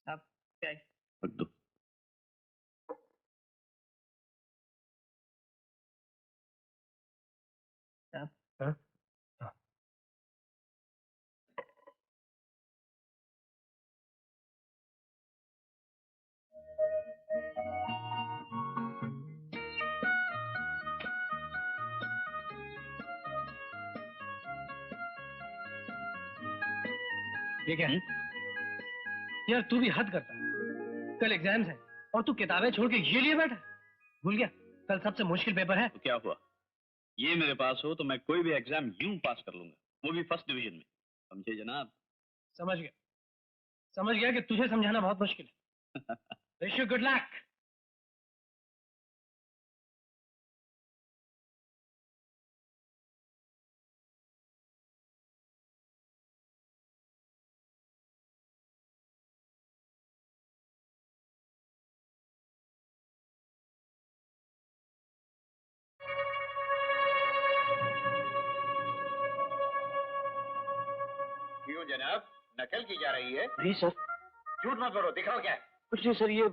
अब क्या है? रख दो। हाँ? ये क्या है? यार तू भी हद करता है। कल एग्जाम्स है और तू किताबें छोड़ के ये लिए बैठा। भूल गया कल सबसे मुश्किल पेपर है। तो क्या हुआ, ये मेरे पास हो तो मैं कोई भी एग्जाम यूं पास कर लूंगा, वो भी फर्स्ट डिवीजन में। समझे जनाब? समझ गया कि तुझे समझाना बहुत मुश्किल है। Wish you good luck. क्यों जनाब, नकल की जा रही है? नहीं सर, झूठ मत बोलो, दिखाओ क्या है। कुछ नहीं सर। ये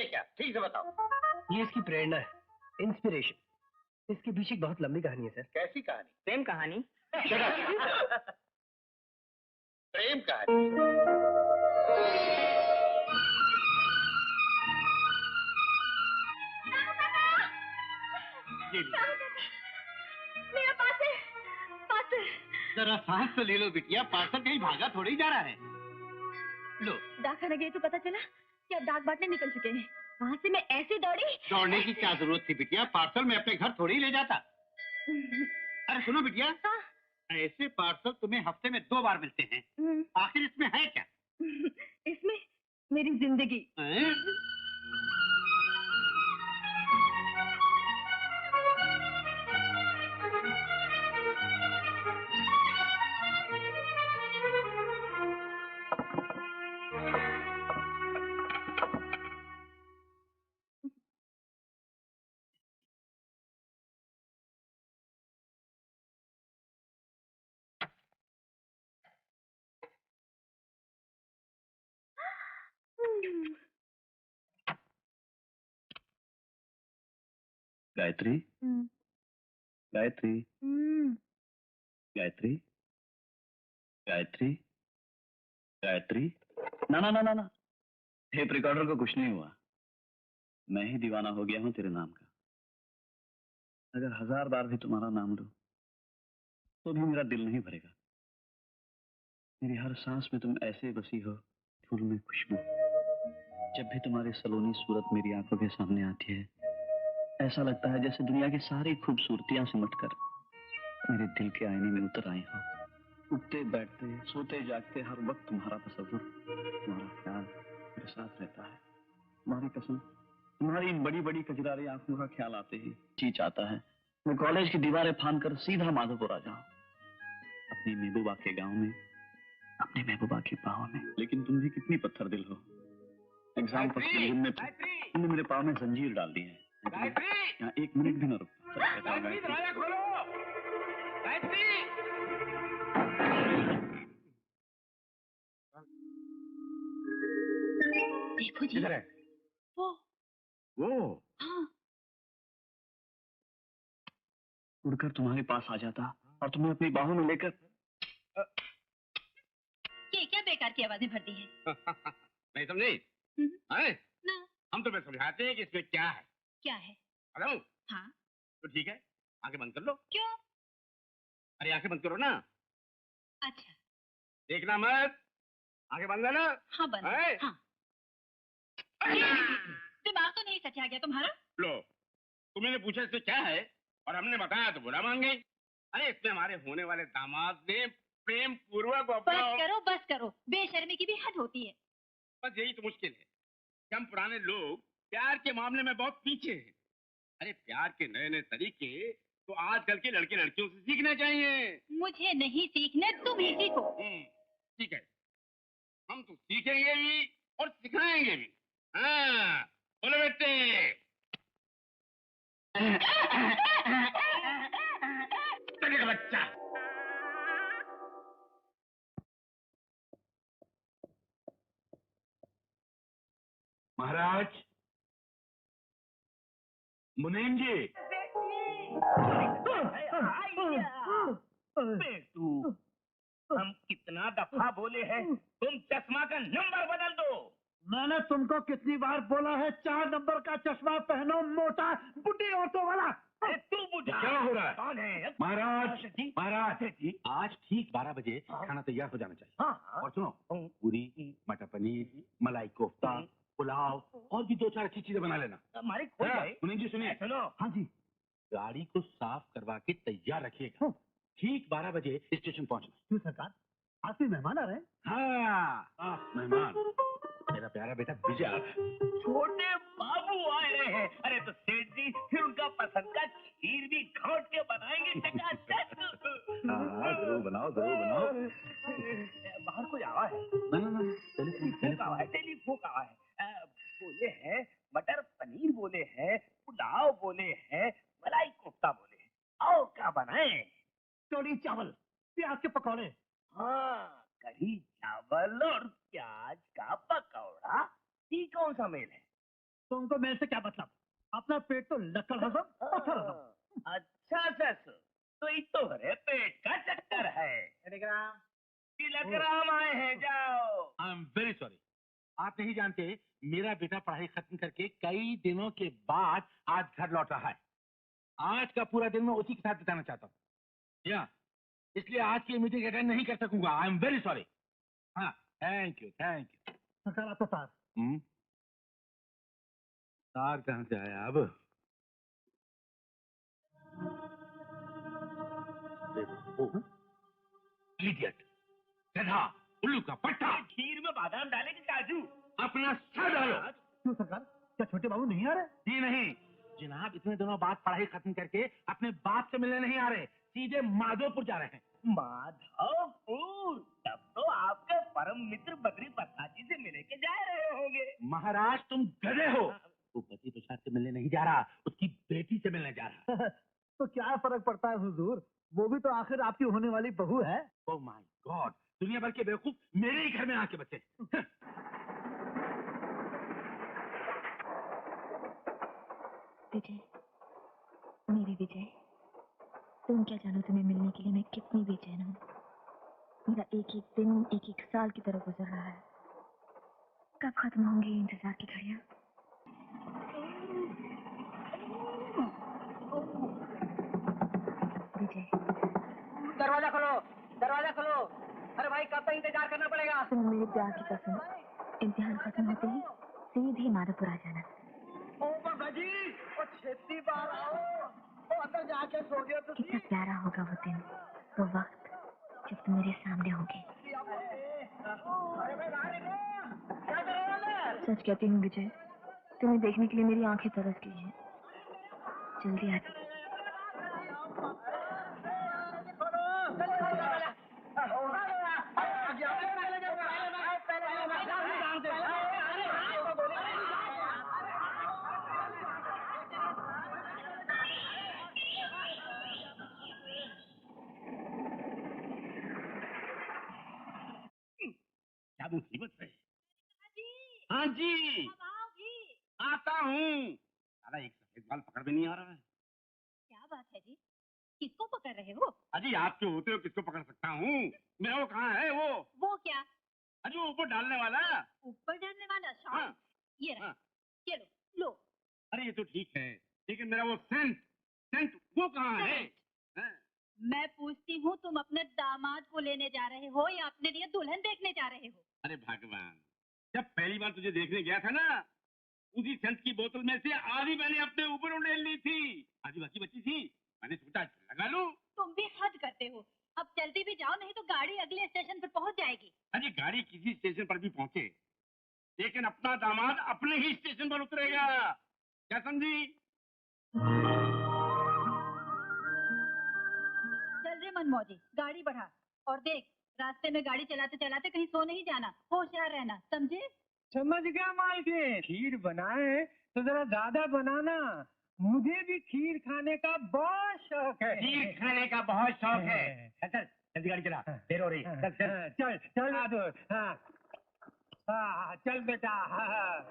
क्या, ठीक से बताओ। ये इसकी प्रेरणा है, इंस्पिरेशन। इसके पीछे एक बहुत लंबी कहानी है सर। कैसी कहानी? प्रेम कहानी। प्रेम कहानी? मेरा पार्सल। जरा सांस तो ले लो बिटिया, पार्सल कहीं भागा थोड़ी जा रहा है। लो। डाकखाना गए तो पता चला कि अब डाक बांटने निकल चुके हैं। वहाँ से मैं ऐसे दौड़ी। दौड़ने की क्या जरूरत थी बिटिया, पार्सल मैं अपने घर थोड़ी ले जाता। अरे सुनो बिटिया, हाँ? ऐसे पार्सल तुम्हें हफ्ते में 2 बार मिलते हैं, आखिर इसमें है क्या? इसमें मेरी जिंदगी। गायत्री, गायत्री, गायत्री, गायत्री, गायत्री। ना ना ना ना ना, टेप रिकॉर्डर को कुछ नहीं हुआ। मैं ही दीवाना हो गया हूं तेरे नाम का। अगर 1000 बार भी तुम्हारा नाम लूं तो भी मेरा दिल नहीं भरेगा। मेरी हर सांस में तुम ऐसे बसी हो, फूल में खुशबू। जब भी तुम्हारी सलोनी सूरत मेरी आंखों के सामने आती है, ऐसा लगता है जैसे दुनिया की सारी खूबसूरतियां सिमटकर मेरे दिल के आईने में उतर आई हो। उठते बैठते सोते जागते हर वक्त तुम्हारा तस्वुर, तुम्हारा ख्याल मेरे साथ रहता है। तुम्हारी कसम, तुम्हारी इन बड़ी बड़ी कजरारी आंखों का ख्याल आते ही जी चाहता है मैं कॉलेज की दीवारें फांद कर सीधा माधोपुर आ जाऊं, अपनी महबूबा के गांव में, अपनी महबूबा की बाहों में। लेकिन तुम भी कितनी पत्थर दिल हो। एग्जाम फर्स्ट डिवीजन में तुमने मेरे पाँव में जंजीर डाल दी है। यहाँ 1 मिनट भी न रुकता। दरवाजा खोलो। गायत्री! देखो जी, किधर है? वो हाँ। उड़कर तुम्हारे पास आ जाता और तुम्हें अपनी बाहों में लेकर। ये क्या बेकार की आवाजें भर दी है? नहीं समझी? ना। हम तुम्हें समझाते हैं कि इसमें क्या है। क्या है? हेलो? हाँ। तो ठीक है, आंखें बंद कर लो। क्यों? अरे आंखें बंद करो ना। अच्छा। देखना मत, आंखें बंद है ना? हाँ बंद। हाँ। दिमाग तो नहीं सचा गया तुम्हारा? लो, तुमने पूछा इसमें क्या है और हमने बताया तो बुरा मान गई। अरे इसमें हमारे होने वाले दामाद ने प्रेम पूर्वक बस करो, बेशर्मी की भी हद होती है। बस यही तो मुश्किल है कि हम पुराने लोग प्यार के मामले में बहुत पीछे है। अरे प्यार के नए नए तरीके तो आजकल के लड़के लड़कियों से सीखने चाहिए। मुझे नहीं सीखने, तुम ही सीखो। ठीक है, हम तो सीखेंगे भी और सिखाएंगे भी। हाँ बोलो बेटे। चलेगा बच्चा। महाराज, मुनीम जी। बेटू, हम कितना दफा बोले हैं तुम चश्मा का नंबर बदल दो। मैंने तुमको कितनी बार बोला है 4 नंबर का चश्मा पहनो, मोटा बुढ़ी ऑटो वाला। अरे तू बुढ़ा क्या हो रहा है? कौन है? महाराज, जी महाराज जी। आज ठीक 12 बजे खाना तैयार हो जाना चाहिए। हाँ और सुनो, पूरी, मटर पनीर, मलाई कोफ्ता, पुलाव और भी 2-4 अच्छी चीजें बना लेना। हमारे खो हाँ, जाए। मुनीम जी सुनिए। सुनो। हाँ जी। गाड़ी को साफ करवा के तैयार रखिएगा। ठीक 12 बजे स्टेशन पहुंचना। क्यों सरकार, आज कोई मेहमान आ रहे हैं? हाँ, मेहमान मेरा प्यारा बेटा विजय आ रहा है। छोटे बाबू आए रहे हैं। अरे तो सेठ जी फिर उनका पसंद का खीर भी घोट के बनाएंगे चकाचक। हाँ, जरूर बनाओ, जरूर बनाओ। बाहर कोई आवा है? ना, टेलीफोन आवा है, टेलीफोन आवा है। बोले हैं मटर पनीर, बोले हैं पुलाव, बोले हैं मलाई कोफ्ता, बोले हैं। आओ क्या बनाए? कढ़ी चावल, प्याज के पकौड़े। हाँ, कढ़ी चावल और प्याज का पकौड़ा, ये कौन सा मेल है? तुमको मेरे से क्या मतलब? अपना पेट तो लकड़ हजम, पत्थर हजम। अच्छा ससुर, तो ये तो हरे पेट का चक्कर है। टेलीग्राम आए हैं, जाओ। I am very sorry. आप नहीं जानते, मेरा बेटा पढ़ाई खत्म करके कई दिनों के बाद आज घर लौट रहा है। आज का पूरा दिन मैं उसी के साथ बिताना चाहता हूँ, या इसलिए आज की मीटिंग अटेंड नहीं कर सकूंगा। I am very sorry. हाँ, थैंक यू, थैंक यू। सरकार आपका सार। तार कहाँ से आया अब? इडियट, गधा, उल्लू का पट्टा। खीर में बादाम डाले कि काजू? अपना सर डालो। क्यों सरकार, क्या छोटे बाबू नहीं आ रहे? जी नहीं जनाब, इतने दिनों बाद पढ़ाई खत्म करके अपने बाप से मिलने नहीं आ रहे, सीधे माधोपुर जा रहे हैं। माधवपुर? तब तो आपके परम मित्र बद्री प्रसाद जी से मिले के जा रहे होंगे। महाराज तुम गधे हो। वो बद्री प्रसाद से मिलने नहीं जा रहा, उसकी बेटी से मिलने जा रहा है। तो क्या फर्क पड़ता है हुजूर, वो भी तो आखिर आपकी होने वाली बहू है। ओह माय गॉड, दुनिया भर के बेवकूफ मेरे ही घर में आके बचे। विजय, मेरे विजय, तुम क्या जानो तुम्हें मिलने के लिए मैं कितनी बेचैन हूँ। मेरा एक एक दिन एक एक साल की तरह गुजर रहा है। कब खत्म होंगी इंतजार की घड़ियाँ? विजय, दरवाजा खोलो, दरवाजा खोलो। अरे भाई, कब तक इंतजार करना पड़ेगा? तुम मेरे प्यार की कसम, इम्तिहान खत्म होते ही सीधे माधोपुर आ जाना। छेती बार आओ, अंदर जाके सो गए तो। कितना प्यारा होगा वो दिन, वो वक्त जब तुम मेरे सामने होगे। सच कहती हूँ विजय, तुम्हें देखने के लिए मेरी आंखें तरस गई हैं। जल्दी आ जाओ। क्या मुसीबत है? हाँ जी, आता हूँ। दादा एक सफेद बाल पकड़ में नहीं आ रहा है। क्या बात है जी, किसको पकड़ रहे हो? अजी आप जो होते हो किसको पकड़ सकता हूँ? मेरा वो कहाँ है वो क्या? अजी वो ऊपर डालने वाला। ऊपर डालने वाला शॉट? हाँ, ये रहा, हाँ। ये लो। अरे ये तो ठीक है, लेकिन मेरा वो सेंट सेंट वो कहाँ है? हाँ। मैं पूछती हूँ, तुम अपने दामाद को लेने जा रहे हो या अपने लिए दुल्हन देखने जा रहे हो? अरे भगवान, जब पहली बार तुझे देखने गया था ना, उसी सेंट की बोतल में से आधी मैंने अपने ऊपर उड़ेल ली थी, आधी बाकी बची थी। मैंने सोचा लगा लूं। तुम भी हद करते हो। अब जल्दी भी जाओ, नहीं तो गाड़ी अगले स्टेशन पर पहुंच जाएगी। अरे गाड़ी किसी स्टेशन पर भी पहुंचे, लेकिन अपना दामाद अपने ही स्टेशन पर उतरेगा। क्या समझी? चल रे मनमौजी, गाड़ी बढ़ा और देख रास्ते में गाड़ी चलाते चलाते कहीं सो नहीं जाना, होशियार रहना, समझे? समझ गया मालकिन। खीर बनाए तो जरा ज्यादा बनाना, मुझे भी खीर खाने का बहुत शौक है। खीर खाने का बहुत शौक है। चल जल्दी गाड़ी चला, देर हो रही। चल चल चल चल बहादुर। हाँ हाँ चल बेटा। हाँ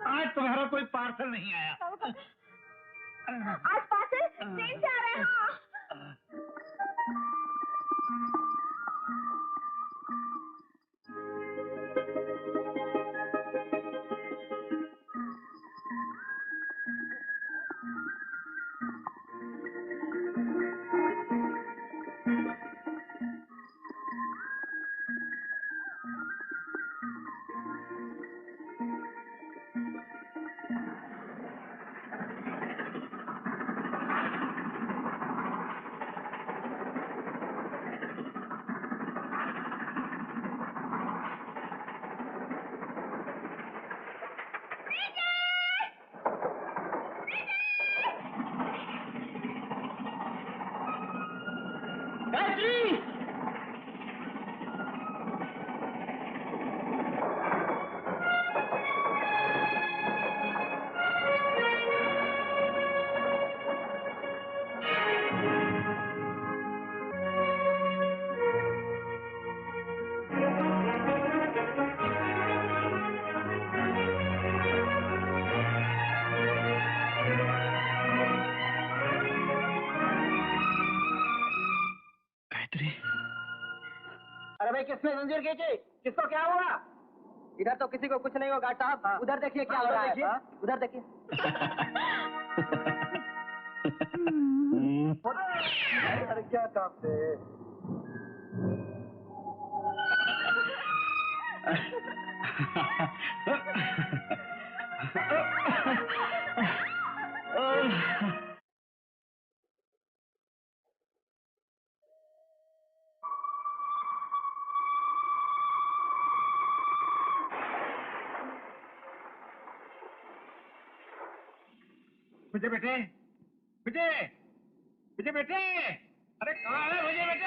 आज तुम्हारा कोई पार्सल नहीं आया। आज पार्सल ट्रेन से आ रहे हैं। गायत्री, अरे भाई किसने जंजीर खींची? किसको क्या हुआ? इधर तो किसी को कुछ नहीं होगा साहब। उधर देखिए क्या हो रहा है। उधर देखिए। अरे क्या काम थे? विजय बेटे, विजय, विजय बेटे, अरे कहाँ है विजय बेटे?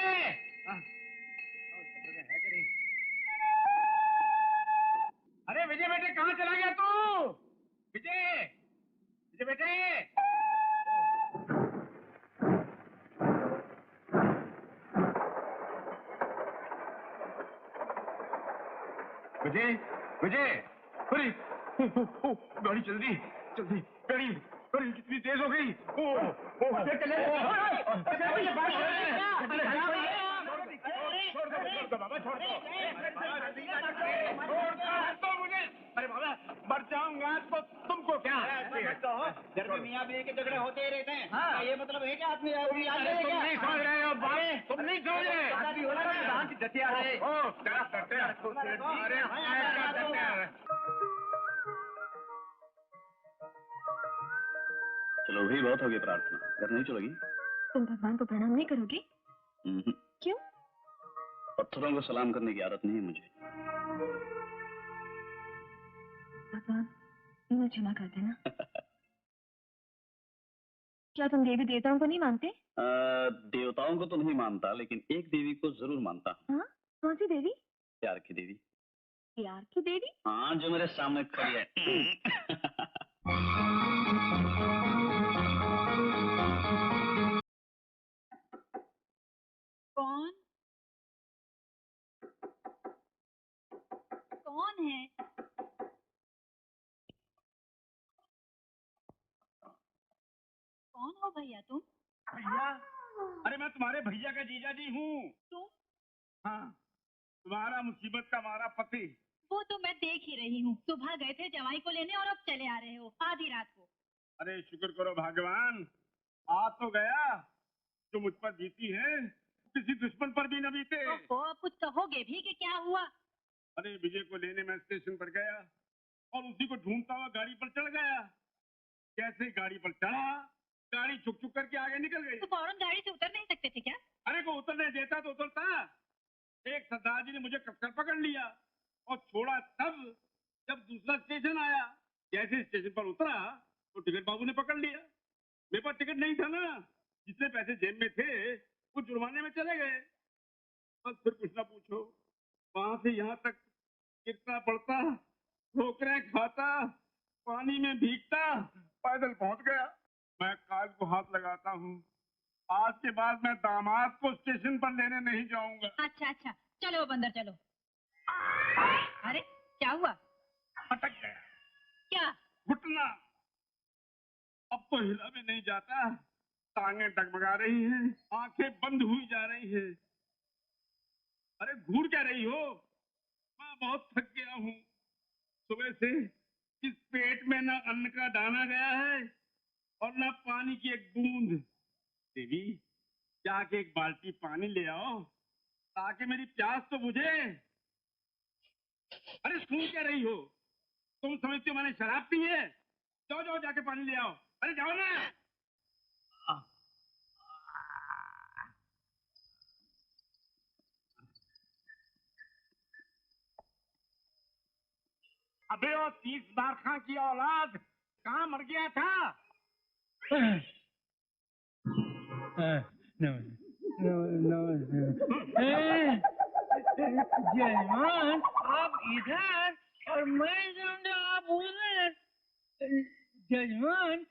अरे विजय बेटे कहाँ चला गया तू? विजय, विजय बेटे। विजय, विजय, अरे गाड़ी जल्दी जल्दी, गाड़ी गाड़ी कितनी तेज हो गई। बाबा छोड़ दो मुझे। अरे बाबा मर जाऊंगा तो तुमको क्या? घर में मियाँ बीवी के झगड़े होते ही रहते हैं। हाँ ये मतलब है कि आदमी तुम नहीं समझ रहे हो बाप, तुम नहीं समझ रहे। चलो भी बहुत हो गई प्रार्थना, घर नहीं चलोगी? तुम भगवान को प्रणाम नहीं करोगे? क्यों? पत्थरों को सलाम करने की आदत नहीं है मुझे। भगवान मुझे क्षमा कर देना। क्या तुम देवी देवताओं को नहीं मानते? देवताओं को तो नहीं मानता, लेकिन एक देवी को जरूर मानता हूँ। हाँ कौन सी देवी? प्यार की देवी। प्यार की देवी? हाँ, जो मेरे सामने खड़ी है। कौन? कौन है? कौन हो भैया तुम? भैया? अरे मैं तुम्हारे भैया का जीजा जी हूँ। तुम? हाँ, तुम्हारा मुसीबत का मारा पति। वो तो मैं देख ही रही हूँ, सुबह गए थे जवाई को लेने और अब चले आ रहे हो आधी रात को। अरे शुक्र करो भगवान, आ तो गया। जो मुझ पर बीती है किसी दुश्मन पर भी न बीते। ओहो, अब कुछ कहोगे भी कि क्या हुआ? अरे विजय को लेने मैं स्टेशन पर गया और उसी को ढूंढता हुआ गाड़ी पर चढ़ गया। कैसे गाड़ी पर चढ़ा, गाड़ी छुक छुक करके आगे निकल गई। तो फौरन गाड़ी से उतर नहीं सकते थे क्या? अरे को उतरने देता तो उतरता। एक सरदार जी ने मुझे कसकर पकड़ लिया और छोड़ा तब जब दूसरा स्टेशन आया। जैसे स्टेशन पर उतरा तो टिकट बाबू ने पकड़ लिया। मेरे पास टिकट नहीं था ना, जितने पैसे जेब में थे वो जुर्माने में चले गए। बस फिर कुछ ना पूछो, वहां से यहाँ तक कितना पड़ता, ठोकरें खाता, पानी में भीगता, पैदल पहुंच गया। मैं काज को हाथ लगाता हूँ, आज के बाद मैं दामाद को स्टेशन पर लेने नहीं जाऊंगा। अच्छा अच्छा, चलो अब अंदर चलो। अरे क्या हुआ? अटक गया। क्या? घुटना। अब तो हिला भी नहीं जाता, टांगे डगमगा रही हैं, आंखें बंद हुई जा रही हैं। अरे घूर क्या रही हो? मैं बहुत थक गया हूँ। सुबह से इस पेट में ना अन्न का दाना गया है और ना पानी की एक बूंद। देवी, जाके एक बाल्टी पानी ले आओ ताकि मेरी प्यास तो बुझे। अरे सुन क्या रही हो? तुम समझते हो मैंने शराब पी है? जाओ जाओ जाके पानी ले आओ। अरे जाओ ना। अबे वो 30 बार खां की औलाद कहाँ मर गया था? जजमान, आप इधर और मैं समझा आप उधर। जजमान,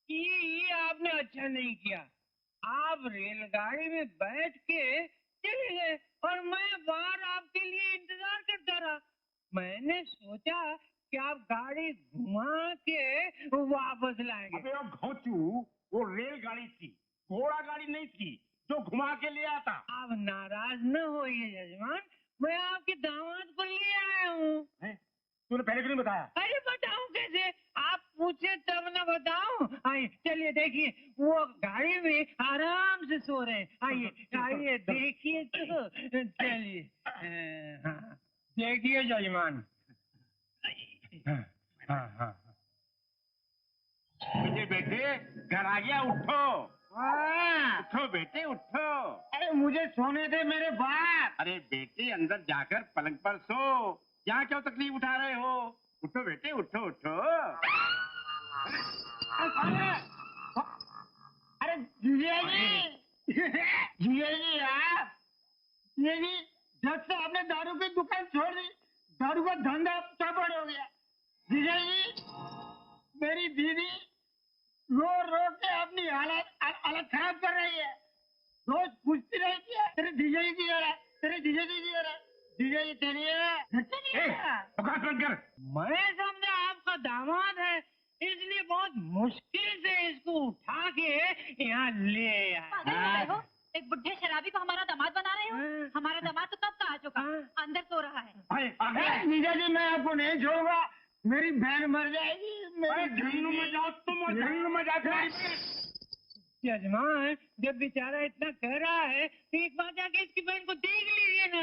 ये आपने अच्छा नहीं किया। आप रेलगाड़ी में बैठ के चले गए और मैं बाहर आपके लिए इंतजार करता रहा। मैंने सोचा कि आप गाड़ी घुमा के वापस लाएंगे। अबे वो घोंचू, वो रेलगाड़ी थी, घोड़ा गाड़ी नहीं थी जो घुमा के ले आता। आप नाराज न होइए जजमान, मैं आपके दामाद को ले आया हूँ। तूने पहले क्यों नहीं बताया? अरे बताऊं कैसे? आप पूछे तब न बताऊं। आइए चलिए, देखिए वो गाड़ी में आराम से सो रहे हैं। आइए आइए देखिए तो। चलिए, हाँ, देखिए जजमान। हाँ हाँ मुझे बेटे घर आ गया, उठो। उठो बेटे उठो। अरे मुझे सोने दे मेरे बाप। अरे बेटे अंदर जाकर पलंग पर सो, यहाँ क्यों तकलीफ उठा रहे हो? उठो बेटे उठो उठो। अरे जीजा जी, जीजा जी आप, जीजा जी, जब से आपने दारू की दुकान छोड़ दी, दारू का धंधा चौपट हो गया। जीजा जी, मेरी दीदी रो रो के अपनी हालत खराब कर रही है। रोज पूछती रहती है, तेरे जीजा जी की है, तेरे जीजा जी की है, जीजा जी तेरी है। बकवास बंद कर। मैं समझा आपका दामाद है, इसलिए बहुत मुश्किल से इसको उठा के यहाँ ले आया। पागल हो गए हो? एक बुढ़े शराबी को हमारा दामाद बना रहे हो? हमारा दामाद तो कब का आ चुका, अंदर सो रहा है। जीजा जी मैं आपको नहीं छोड़ूंगा, मेरी बहन मर जाएगी। जहन्नुम में जाओ तुम, और जहन्नुम में जाकर यजमान, जब बेचारा इतना कह रहा है तो एक बार जाके इसकी बहन को देख लीजिए ना।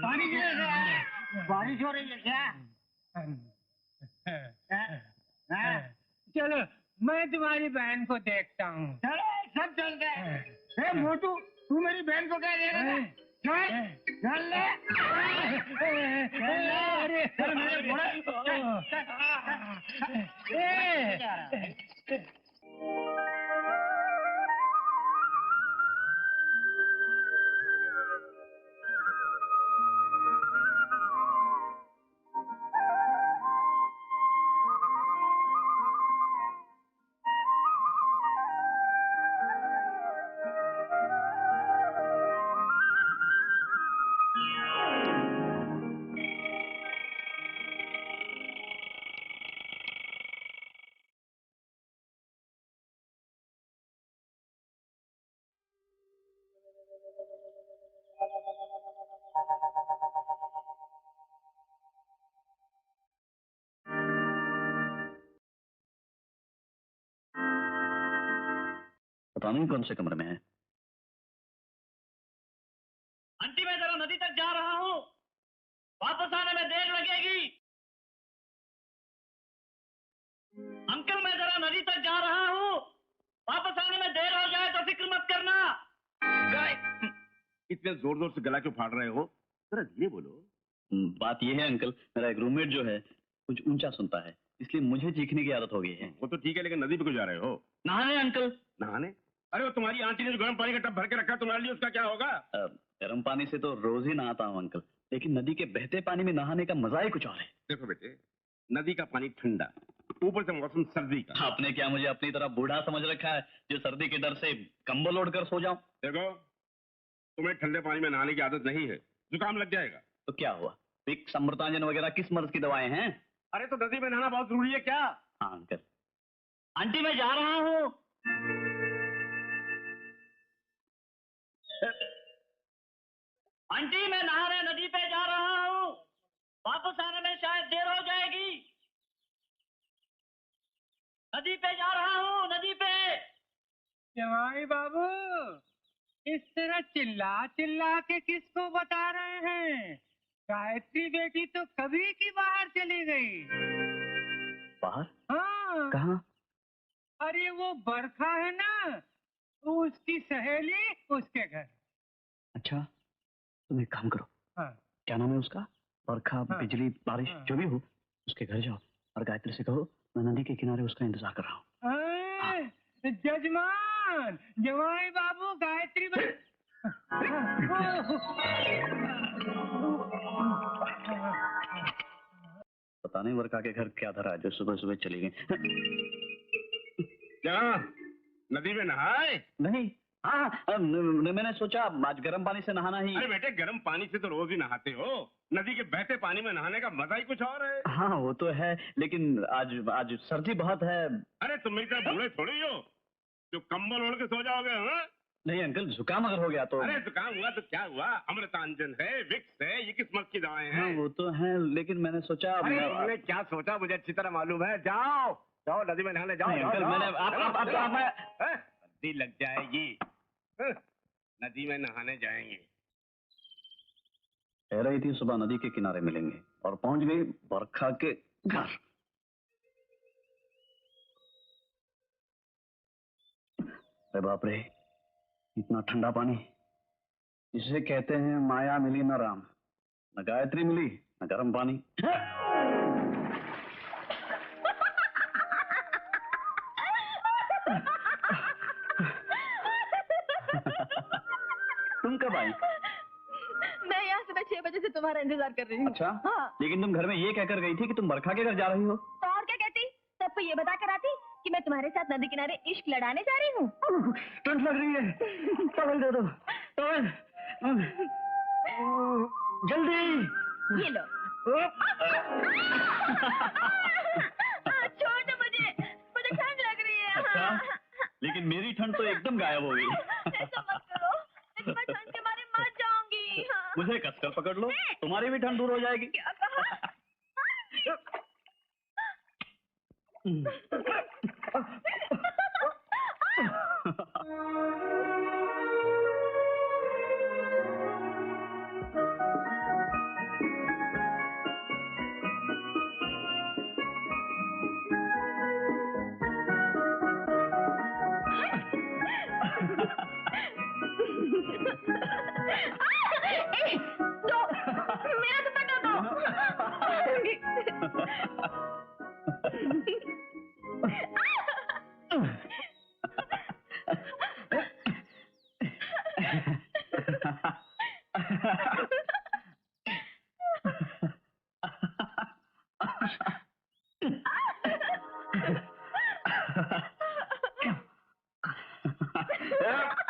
पानी गिर रहा है, बारिश हो रही है क्या? चलो मैं तुम्हारी बहन को देखता हूँ। चलो सब चलते हैं। मोटू, तू मेरी बहन को क्या देगा? चल ले। अरे चल मेरे पता नहीं कौन से कमरे में है। में देर लगेगी। अंकल मैं जरा नदी तक जा रहा हूँ, वापस आने में देर हो जाए तो फिक्र मत करना। इतने जोर जोर से गला क्यों फाड़ रहे हो? जरा धीरे बोलो। बात यह है अंकल, मेरा एक रूममेट जो है कुछ ऊंचा सुनता है, इसलिए मुझे चीखने की आदत हो गई है। वो तो ठीक है, लेकिन नदी पे क्यों जा रहे हो? नहाने अंकल। नहाने? अरे वो तुम्हारी आंटी ने जो गर्म पानी का टब भर के रखा तुम्हारे लिए, उसका क्या होगा? गर्म पानी से तो रोज ही नहाता हूँ अंकल, लेकिन नदी के बहते पानी में नहाने का मजा ही कुछ और है। देखो बेटे, नदी का पानी ठंडा, ऊपर से मौसम सर्दी का। आपने क्या मुझे अपनी तरह बूढ़ा समझ रखा है जो सर्दी के डर से कंबल ओढ़ कर सो जाऊं? देखो, तुम्हें ठंडे पानी में नहाने की आदत नहीं है, जुकाम लग जाएगा। तो क्या हुआ, विक्स अमृतांजन वगैरह किस मर्ज की दवाएं हैं? अरे तो नदी में नहाना बहुत जरूरी है क्या? हाँ अंकल। आंटी मैं जा रहा हूँ। आंटी मैं नहाने नदी पे जा रहा हूँ, वापस आने में शायद देर हो जाएगी। नदी पे जा रहा हूँ, नदी पे। जमाई बाबू, इस तरह चिल्ला चिल्ला के किसको बता रहे हैं? गायत्री बेटी तो कभी की बाहर चली गई। बाहर? हाँ। कहाँ? अरे वो बरखा है ना, तो उसकी सहेली उसके घर। अच्छा, तुम एक काम करो। हाँ। क्या नाम है उसका? बरखा, हाँ। बिजली, बारिश, हाँ। जो भी हो, उसके घर जाओ और गायत्री से कहो मैं नदी के किनारे उसका इंतजार कर रहा हूँ। जजमान, जमाई बाबू गायत्री पता नहीं बरखा के घर क्या धरा है जो सुबह सुबह चली गई। क्या नदी में नहाए? नहीं, हाँ मैंने सोचा आज गर्म पानी से नहाना ही। अरे बेटे, गर्म पानी से तो रोज ही नहाते हो, नदी के बहते पानी में नहाने का मजा ही कुछ और है। हाँ वो तो है, लेकिन आज सर्दी बहुत है। अरे तुम मेरी तरह बूढ़े थोड़ी हो जो कंबल ओढ़ के सो जाओगे। हाँ? नहीं अंकल, जुकाम अगर हो गया तो। अरे जुकाम हुआ तो क्या हुआ, अमृतांजन है, विक्स है, ये किस मत की दवाएं हाँ हैं? वो तो है, लेकिन मैंने सोचा। अरे तुमने क्या सोचा मुझे अच्छी तरह मालूम है। जाओ जाओ नदी में नहाने जाओ। नहीं, जाओ, अंकल, जाओ। मैंने हैं? सर्दी लग जाएगी। हैं? नदी में नहाने जाएंगे। कह रही थी सुबह नदी के किनारे मिलेंगे और पहुंच गई बरखा के घर। अरे बाप रे, इतना ठंडा पानी, इसे कहते हैं माया मिली न राम, न गायत्री मिली न गर्म पानी। तुम कब आई? मैं यहाँ सुबह 6 बजे से तुम्हारा इंतजार कर रही हूँ। अच्छा? हाँ। लेकिन तुम घर में ये कहकर गई थी कि तुम बरखा के घर जा रही हो। तो और क्या कहती? सबको ये बता कर आती कि मैं तुम्हारे साथ नदी किनारे इश्क लड़ाने जा रही हूँ। ठंड लग रही है, टॉवल दे दो, टॉवल, जल्दी। ये लो। छोड़ दो मुझे, मुझे ठंड लग रही है। अच्छा, लेकिन मेरी ठंड तो एकदम गायब हो गई। ऐसा मत करो, लेकिन मैं ठंड के मारे मर जाऊंगी। मुझे कसकर पकड़ लो, तुम्हारी भी ठंड दूर हो जाएगी। क्या कहा? मेरा दुपट्टा दो।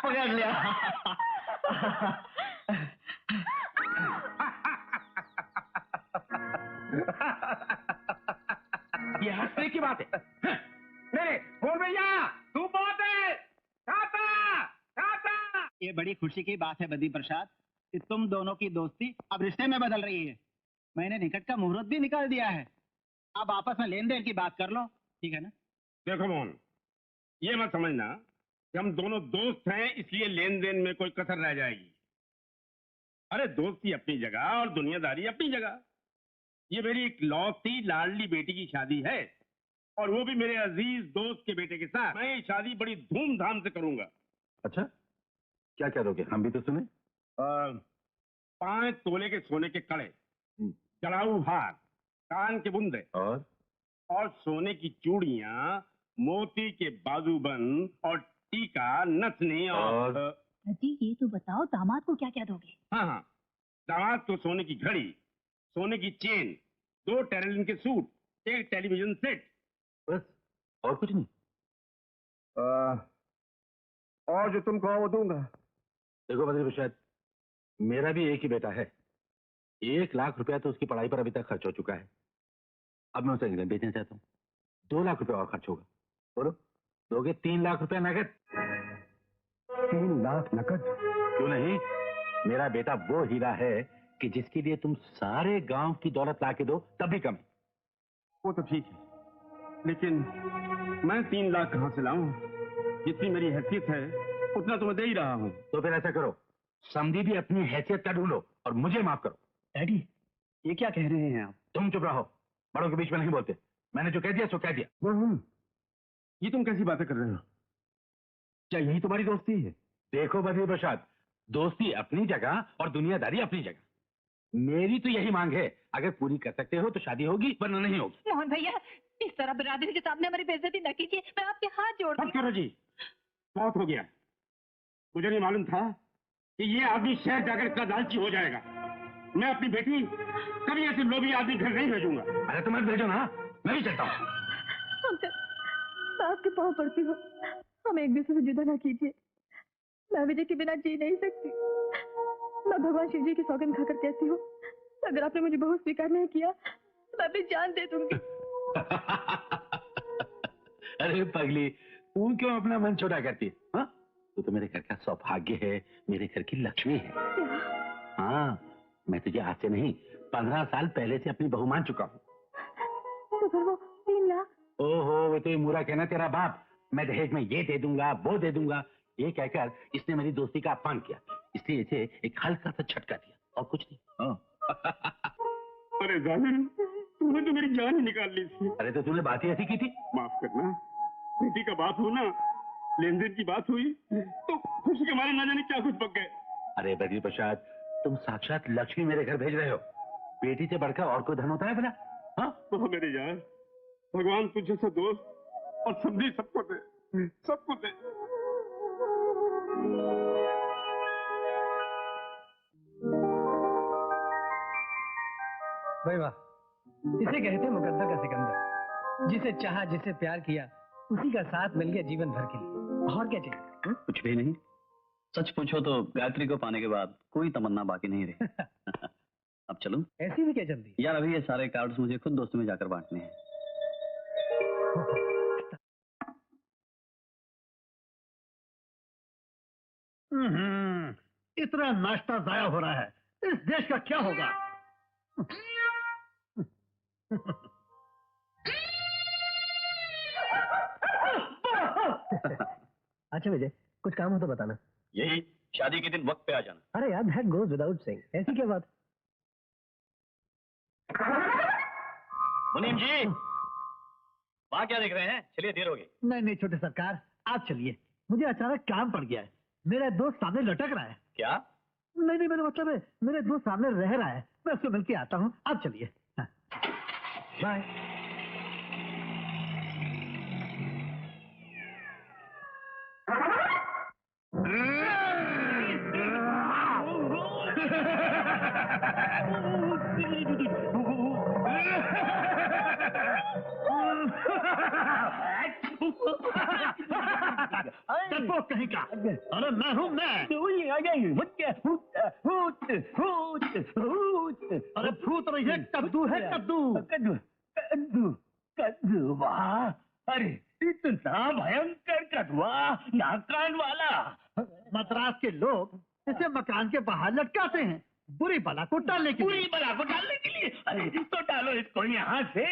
पकड़ लिया। ये हंसने की बात है। नहीं बोल भैया, तू बहुत है। चाचा, चाचा। ये बड़ी खुशी की बात है बद्री प्रसाद कि तुम दोनों की दोस्ती अब रिश्ते में बदल रही है। मैंने निकट का मुहूर्त भी निकाल दिया है, अब आपस में लेन देन की बात कर लो, ठीक है ना? देखो मोहन, ये मत समझना कि हम दोनों दोस्त हैं इसलिए लेन देन में कोई कसर रह जाएगी। अरे दोस्ती अपनी जगह और दुनियादारी अपनी जगह। ये मेरी एक लौती लाडली बेटी की शादी है, और वो भी मेरे अजीज दोस्त के बेटे के साथ। मैं ये शादी बड़ी धूमधाम से करूंगा। अच्छा, क्या क्या दोगे? हम भी तो सुने। 5 तोले के सोने के कड़े, जड़ाऊ हार, कान के बुंदे और सोने की चूड़ियां, मोती के बाजूबंद और टीका, नथनी और जी ये तो बताओ दामाद को क्या क्या दोगे? हाँ, दामाद को सोने की घड़ी, सोने की चेन, 2 टेरिलिन के सूट, 1 टेलीविजन सेट, बस और कुछ नहीं? और जो तुम कहो वो दूंगा। देखो बद्री प्रसाद, मेरा भी एक ही बेटा है। 1 लाख रुपया तो उसकी पढ़ाई पर अभी तक खर्च हो चुका है। अब मैं उसे इंग्लैंड भेजना चाहता हूँ। 2 लाख रुपया और खर्च होगा। बोलो, दोगे 3 लाख रुपया नकद? 3 लाख नकद? क्यों नहीं? मेरा बेटा वो हीरा है कि जिसके लिए तुम सारे गांव की दौलत ला के दो तब भी कम। वो तो ठीक है, लेकिन मैं 3 लाख कहाँ से लाऊं? जितनी मेरी हैसियत है उतना तो मैं दे ही रहा हूँ। तो फिर ऐसा करो, समधी भी अपनी हैसियत का ढूंढो और मुझे माफ करो। डैडी, ये क्या कह रहे हैं आप? तुम चुप रहो, बड़ों के बीच में नहीं बोलते। मैंने जो कह दिया सो कह दिया। ये तुम कैसी बातें कर रहे हो? क्या यही तुम्हारी दोस्ती है? देखो बद्री प्रसाद, दोस्ती अपनी जगह और दुनियादारी अपनी जगह। मेरी तो यही मांग है, अगर पूरी कर सकते हो तो शादी होगी, वरना नहीं होगी। मोहन भैया इस तरह बिरादरी के सामने हमारी बेइज्जती न कीजिए, मैं आपके हाथ जोड़ बस करो जी, बहुत हो गया। मुझे नहीं मालूम था कि ये आदमी शहर जाकर इतना लालची हो जाएगा। मैं अपनी बेटी कभी ऐसे लोभी आदमी घर नहीं भेजूंगा। अरे तुम मत भेजो ना, मैं भी चलता हूँ। मैं आपके पाँव पड़ती हूँ, हमें एक दूसरे से जुदा ना कीजिए। मैं विजय के बिना जी नहीं सकती। मैं भगवान शिव जी की सौगंध खाकर कहती हूँ, अगर आपने मुझे बहू स्वीकार नहीं किया तो मैं अपनी जान दे दूंगी। अरे पगली, तू क्यों अपना मन छोटा करती है? हाँ, तू तो मेरे घर का सौभाग्य है, मेरे घर की लक्ष्मी है। हाँ, मैं तुझे आज से नहीं 15 साल पहले से अपनी बहू मान चुका हूँ। तो फिर वो 3 लाख? ओहो, वो तो ये मुरा कहना तेरा बाप। मैं दहेज में ये दे दूंगा, वो दे दूंगा, ये कहकर इसने मेरी दोस्ती का अपमान किया, इसलिए इसे एक हल्का सा झटका दिया, और कुछ नहीं। अरे जालिम, तूने तो मेरी जान ही निकाल ली थी। अरे तो तूने बात ही ऐसी की थी। माफ करना, बेटी का बात हो ना, लेन देन की बात हुई तो खुशी के मारे न जाने क्या कुछ पक गए। अरे बद्री प्रसाद, तुम साक्षात लक्ष्मी मेरे घर भेज रहे हो। बेटी से बढ़कर और कोई धन होता है भला? हाँ, तो मेरे यार, भगवान तुझे से दोस्त और समझी सबको दे, सबको दे। भाई वाह, इसे कहते मुकद्दर का सिकंदर। जिसे चाहा, जिसे प्यार किया, उसी का साथ मिल गया जीवन भर के लिए। और क्या चाहिए? कुछ भी नहीं। सच पूछो तो गायत्री को पाने के बाद कोई तमन्ना बाकी नहीं रही। अब चलूं? ऐसी भी क्या जल्दी? यार अभी ये सारे कार्ड्स मुझे खुद दोस्तों में जाकर बांटने हैं। इतना नाश्ता जाया हो रहा है, इस देश का क्या होगा? अच्छा विजय, कुछ काम हो तो बताना। यही शादी के दिन वक्त पे आ जाना। अरे यार, दैट गोज विदाउट सेइंग। ऐसी क्या बात? मुनीम जी, वहाँ क्या देख रहे हैं? चलिए, देर होगी। नहीं नहीं छोटे सरकार, आप चलिए, मुझे अचानक काम पड़ गया है। मेरा दोस्त सामने लटक रहा है। क्या? नहीं नहीं, मेरा मतलब है मेरे दोस्त सामने रह रहा है, मैं उसको मिलके आता हूँ। आप चलिए। हाँ। बाय। डरपोक कहीं का। अरे मैं हूँ मैं। अरे भूत रही है, कद्दू है, कद्दू। कद्दू कद्दू कद्दू, वाह! अरे इतना भयंकर कद्दुआ, नाकान वाला। मद्रास के लोग इसे मकान के बाहर लटकाते हैं, बुरी बला को टालने के लिए। पूरी बला को डालने के लिए। अरे तो डालो इसको यहाँ से,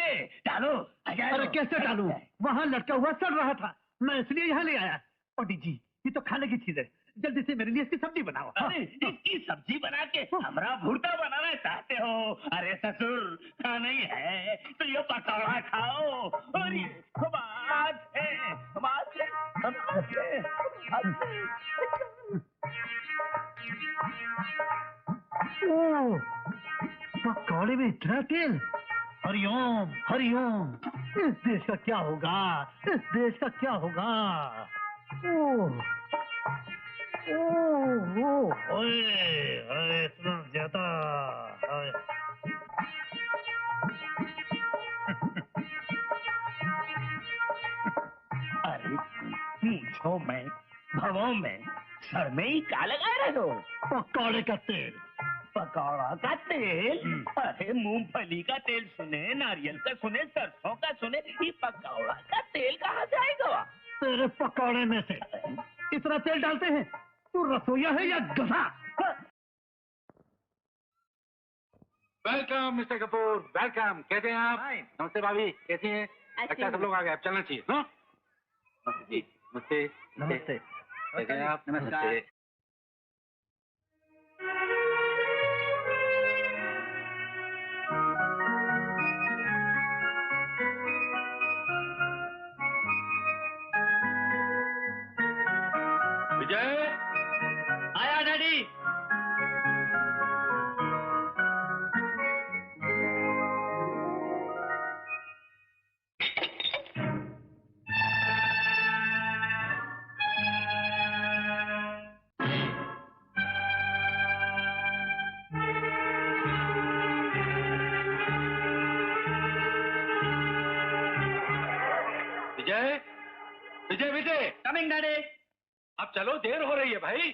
डालो। अरे कैसे डालूं? वहाँ लटका हुआ सड़ रहा था, मैं इसलिए यहाँ ले आया। पंडित जी, ये तो खाने की चीज है, जल्दी से मेरे लिए इसकी सब्जी बनाओ। हाँ, अरे इसकी सब्जी बना के हमारा भुर्ता बनाना चाहते हो? अरे ससुर, खाना ही है तो ये पकौड़ा खाओ। और ये बात है, बात है, बात है, बात है। ओह, पकौड़े में इतना तेल। हरिओम हरिओम, इस देश का क्या होगा, इस देश का क्या होगा। ओह ओह ओह, ओए ओए, इतना ज्यादा। ओए। अरे मूंछों में, भवों में, सर में ही क्या लगा रहे हो? पकौड़े का तेल। पकौड़ा का तेल? अरे मूंगफली का तेल सुने, नारियल का सुने, सरसों का सुने, ये पकौड़ा का तेल कहाँ से आएगा? तेरे पकौड़े में से इतना तेल डालते हैं? तू रसोईया है या गधा? Welcome mister Kapoor, welcome. कैसे हैं आप? नमस्ते भाभी, कैसी हैं? अच्छा, सब लोग आ गए, अब चलना चाहिए। हाँ जी, नमस्ते। नमस्ते, कैसे हैं आप? नमस्ते। विजय, आया डैडी। विजय, विजय, विजय, कमिंग डैडी। अब चलो, देर हो रही है भाई।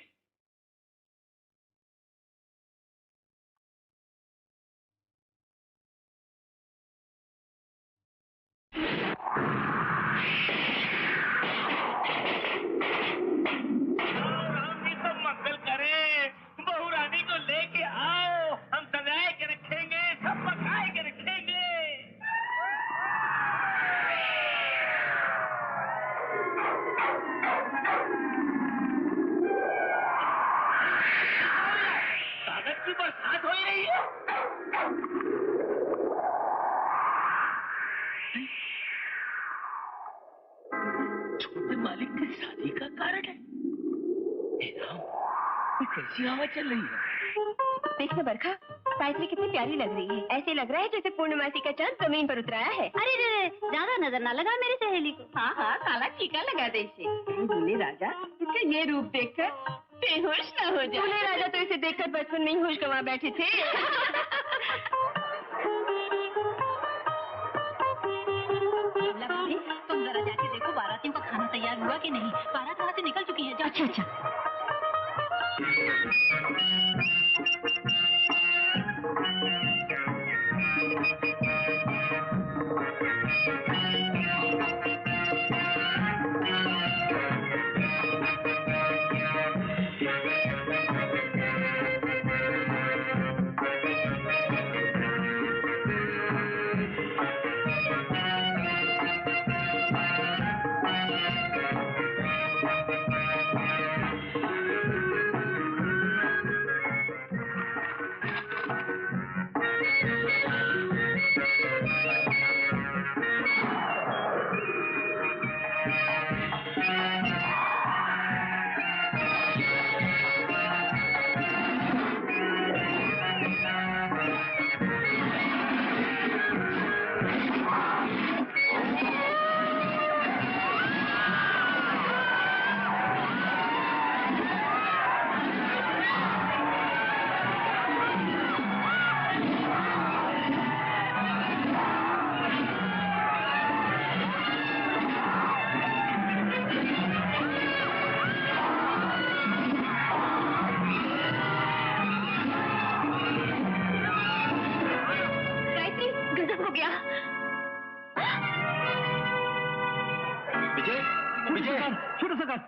राम जी सब मंगल करे, बहू रानी को लेके आओ, हम सजाए के रखेंगे, सब पकाए के रखेंगे। कागज की बरसात हो रही है। छोटे मालिक की शादी का कारण है। हे राम, ये कैसी हवा चल रही है? देखना बरखा, गायत्री कितनी प्यारी लग रही है। ऐसे लग रहा है जैसे पूर्णमासी का चांद जमीन पर उतराया है। अरे रे, ज्यादा नजर ना लगा मेरी सहेली को। हाँ हाँ, काला टीका लगा दे इसे। दूल्हे राजा इसका ये रूप देखकर बेहोश ना हो जाए। दूल्हे राजा तो इसे देखकर बचपन में ही होश गंवा बैठे थे। तुम जरा जाके देखो बारातियों का खाना तैयार हुआ कि नहीं। बारात वहाँ से निकल चुकी है। अच्छा अच्छा।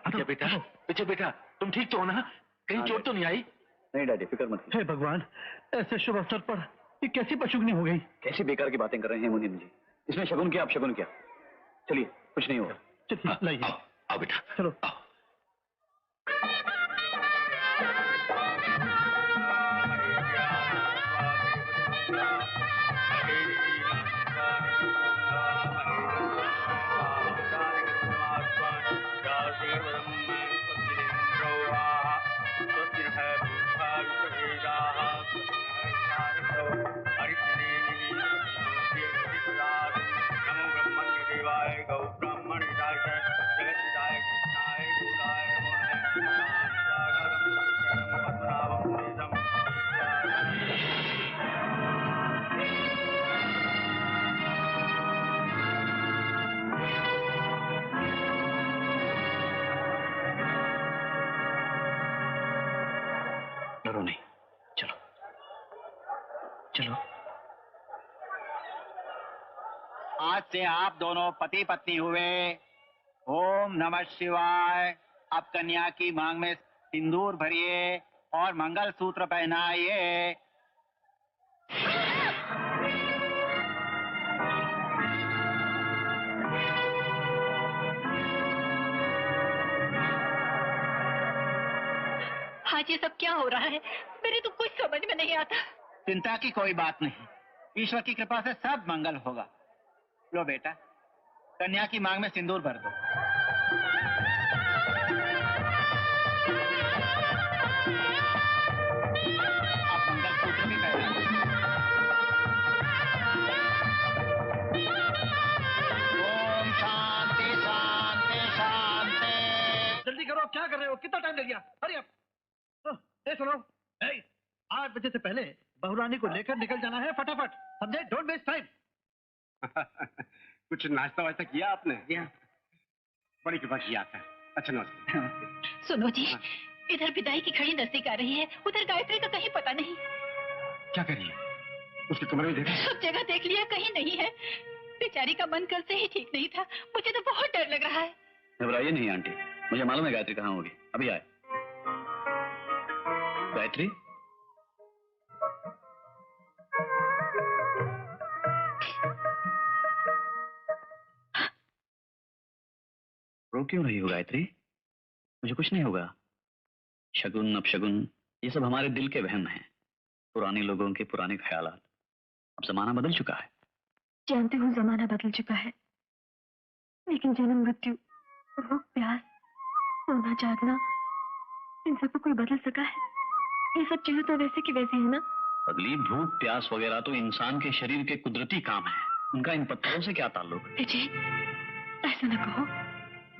अच्छा बेटा, अच्छा बेटा, तुम ठीक तो हो ना? कहीं चोट तो नहीं आई? नहीं डैडी, फिक्र मत कीजिए। हे भगवान, ऐसे शुभ अवसर पर ये कैसी बशुगनी हो गई? कैसी बेकार की बातें कर रहे हैं मुनीम जी। इसने शगुन किया, आप शगुन किया। चलिए, कुछ नहीं होगा। चलिए, लाइए। आओ बेटा, चलो। डरो नहीं, चलो चलो। आज से आप दोनों पति पत्नी हुए। ओम नमः शिवाय। अब कन्या की मांग में सिंदूर भरिए और मंगल सूत्र पहनाइए। आज ये सब क्या हो रहा है? मेरे तो कुछ समझ में नहीं आता। चिंता की कोई बात नहीं, ईश्वर की कृपा से सब मंगल होगा। लो बेटा, कन्या की मांग में सिंदूर भर दो। अब मंगल सूत्र भी पहना दो। ओम शांति शांति शांति। जल्दी करो, अब क्या कर रहे हो? कितना टाइम लग गया? अरे अब ए सुनो, 8 बजे से पहले बहुरानी को लेकर निकल जाना है फटाफट, समझे? Don't waste time. कुछ नाश्ता वास्ता किया आपने? बड़ी कृपा किया आपने। अच्छा नमस्ते। सुनो जी, इधर विदाई की घड़ी नजदीक आ रही है, उधर गायत्री का कहीं पता नहीं। क्या करिए? उसके कमरे में देखा? सब जगह देख लिया, कहीं नहीं है। बेचारी का मन कल से ही ठीक नहीं था, मुझे तो बहुत डर लग रहा है। घबराइए नहीं आंटी, मुझे मालूम है गायत्री कहाँ होगी। अभी आए। गायत्री, रो क्यों रही हो गायत्री? मुझे कुछ नहीं होगा। शगुन अपशगुन ये सब हमारे दिल के वहम हैं, पुराने लोगों के पुराने ख्यालात। अब जमाना बदल चुका है। जानती हूँ जमाना बदल चुका है, लेकिन जन्म मृत्यु, भूख प्यास, सोना जागना, इन सबको कोई बदल सका है? ये सब चीजें तो वैसे की वैसे है ना। अगली भूख प्यास वगैरह तो इंसान के शरीर के कुदरती काम है, उनका इन पत्थरों से क्या ताल्लुक? विजय, ऐसा न कहो।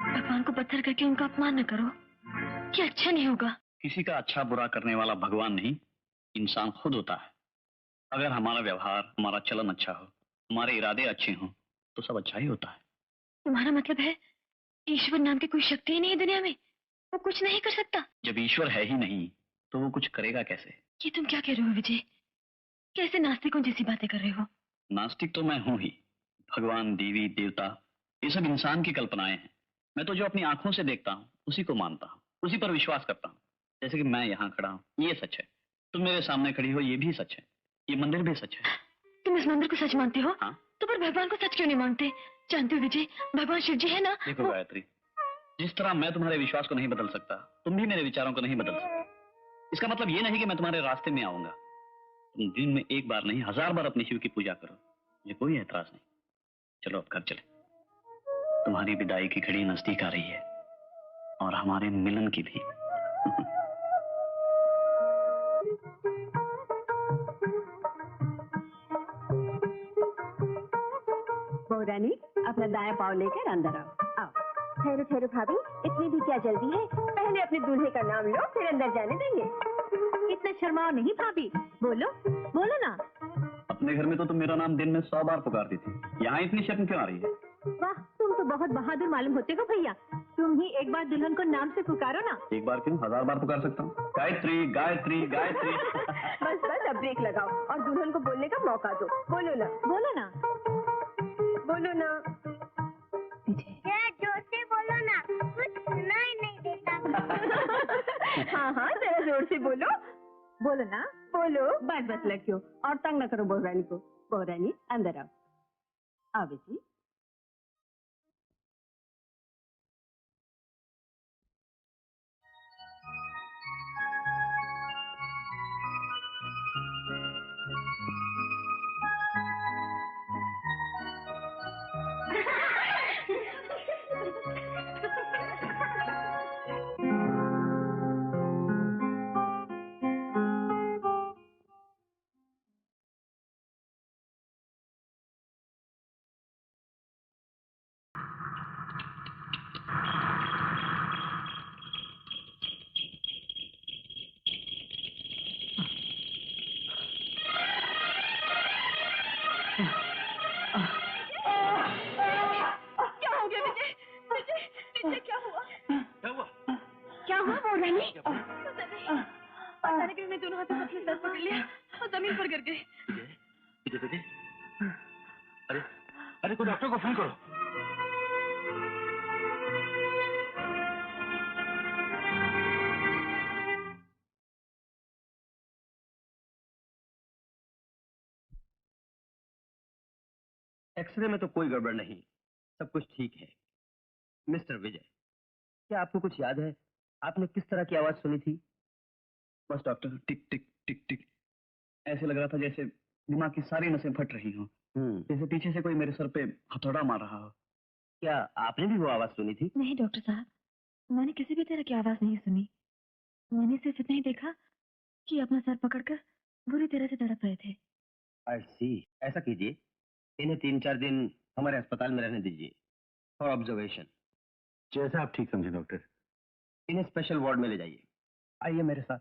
भगवान को पत्थर करके उनका अपमान न करो, ये अच्छा नहीं होगा। किसी का अच्छा बुरा करने वाला भगवान नहीं, इंसान खुद होता है। अगर हमारा व्यवहार, हमारा चलन अच्छा हो, हमारे इरादे अच्छे हों, तो सब अच्छा ही होता है। तुम्हारा मतलब है ईश्वर नाम की कोई शक्ति ही नहीं है दुनिया में, वो कुछ नहीं कर सकता? जब ईश्वर है ही नहीं तो वो कुछ करेगा कैसे? ये तुम क्या कह रहे हो विजय? कैसे नास्तिकों जैसी बातें कर रहे हो? नास्तिक तो मैं हूं ही। भगवान, देवी, देवता ये सब इंसान की कल्पनाएं हैं। मैं तो जो अपनी आंखों से देखता हूँ उसी को मानता हूँ, उसी पर विश्वास करता हूँ। जैसे कि मैं यहाँ खड़ा हूँ, ये सच है। तुम मेरे सामने खड़ी हो, ये भी सच है। ये मंदिर भी सच है। तुम इस मंदिर को सच मानते हो? हाँ। तो पर भगवान को सच क्यों नहीं मानते? जानते हो विजय, भगवान शिव जी है ना। देखो गायत्री, जिस तरह मैं तुम्हारे विश्वास को नहीं बदल सकता, तुम भी मेरे विचारों को नहीं बदल सकते। इसका मतलब ये नहीं कि मैं तुम्हारे रास्ते में आऊंगा। तुम दिन में एक बार नहीं 1000 बार अपने शिव की पूजा करो, मुझे कोई एतराज नहीं। चलो अब घर चले, तुम्हारी विदाई की घड़ी नजदीक आ रही है और हमारे मिलन की भी। बहुरानी, अपना दाया पाँव लेकर अंदर आओ। ठहरो ठहरो भाभी, इतनी भी क्या जल्दी है? पहले अपने दूल्हे का नाम लो, फिर अंदर जाने देंगे। इतना शर्माओ नहीं भाभी, बोलो बोलो ना। अपने घर में तो तुम मेरा नाम दिन में 100 बार पुकारती थी, यहाँ इतनी शर्म क्यों आ रही है? वाह, तुम तो बहुत बहादुर मालूम होते हो भैया। तुम ही एक बार दुल्हन को नाम से पुकारो ना। एक बार क्यों, 1000 बार पुकार सकता हूँ। गायत्री गायत्री गायत्री। बस बस, अब ब्रेक लगाओ और दुल्हन को बोलने का मौका दो। बोलो ना बोलो ना बोलो ना। जोर से बोलो ना, कुछ सुनाई नहीं देता। हाँ हाँ, जरा जोर से बोलो। बोलो ना बोलो। बस बस लड़कियों, और तंग न करो बहुरानी को। बहुरानी अंदर आओ। आओ बेटी। लिया और जमीन पर गिर गए। विजय विजय विजय, अरे अरे कोई डॉक्टर को फोन करो। एक्सरे में तो कोई गड़बड़ नहीं, सब कुछ ठीक है। मिस्टर विजय, क्या आपको कुछ याद है आपने किस तरह की आवाज सुनी थी? बस डॉक्टर, टिक टिक टिक टिक, ऐसे लग रहा था जैसे दिमाग की सारी नसें फट रही हों, जैसे पीछे से कोई मेरे सर पे हथौड़ा मार रहा हो। क्या आपने भी वो आवाज सुनी थी? नहीं डॉक्टर साहब, मैंने किसी भी तरह की आवाज नहीं सुनी। मैंने सिर्फ इतना ही देखा कि अपना सर पकड़कर बुरी तरह से तड़प रहे थे। आई सी। ऐसा कीजिए, इन्हें 3-4 दिन हमारे अस्पताल में रहने दीजिए फॉर ऑब्जर्वेशन। जैसा आप ठीक समझे डॉक्टर। इन्हें स्पेशल वार्ड में ले जाइए। आइए मेरे साथ।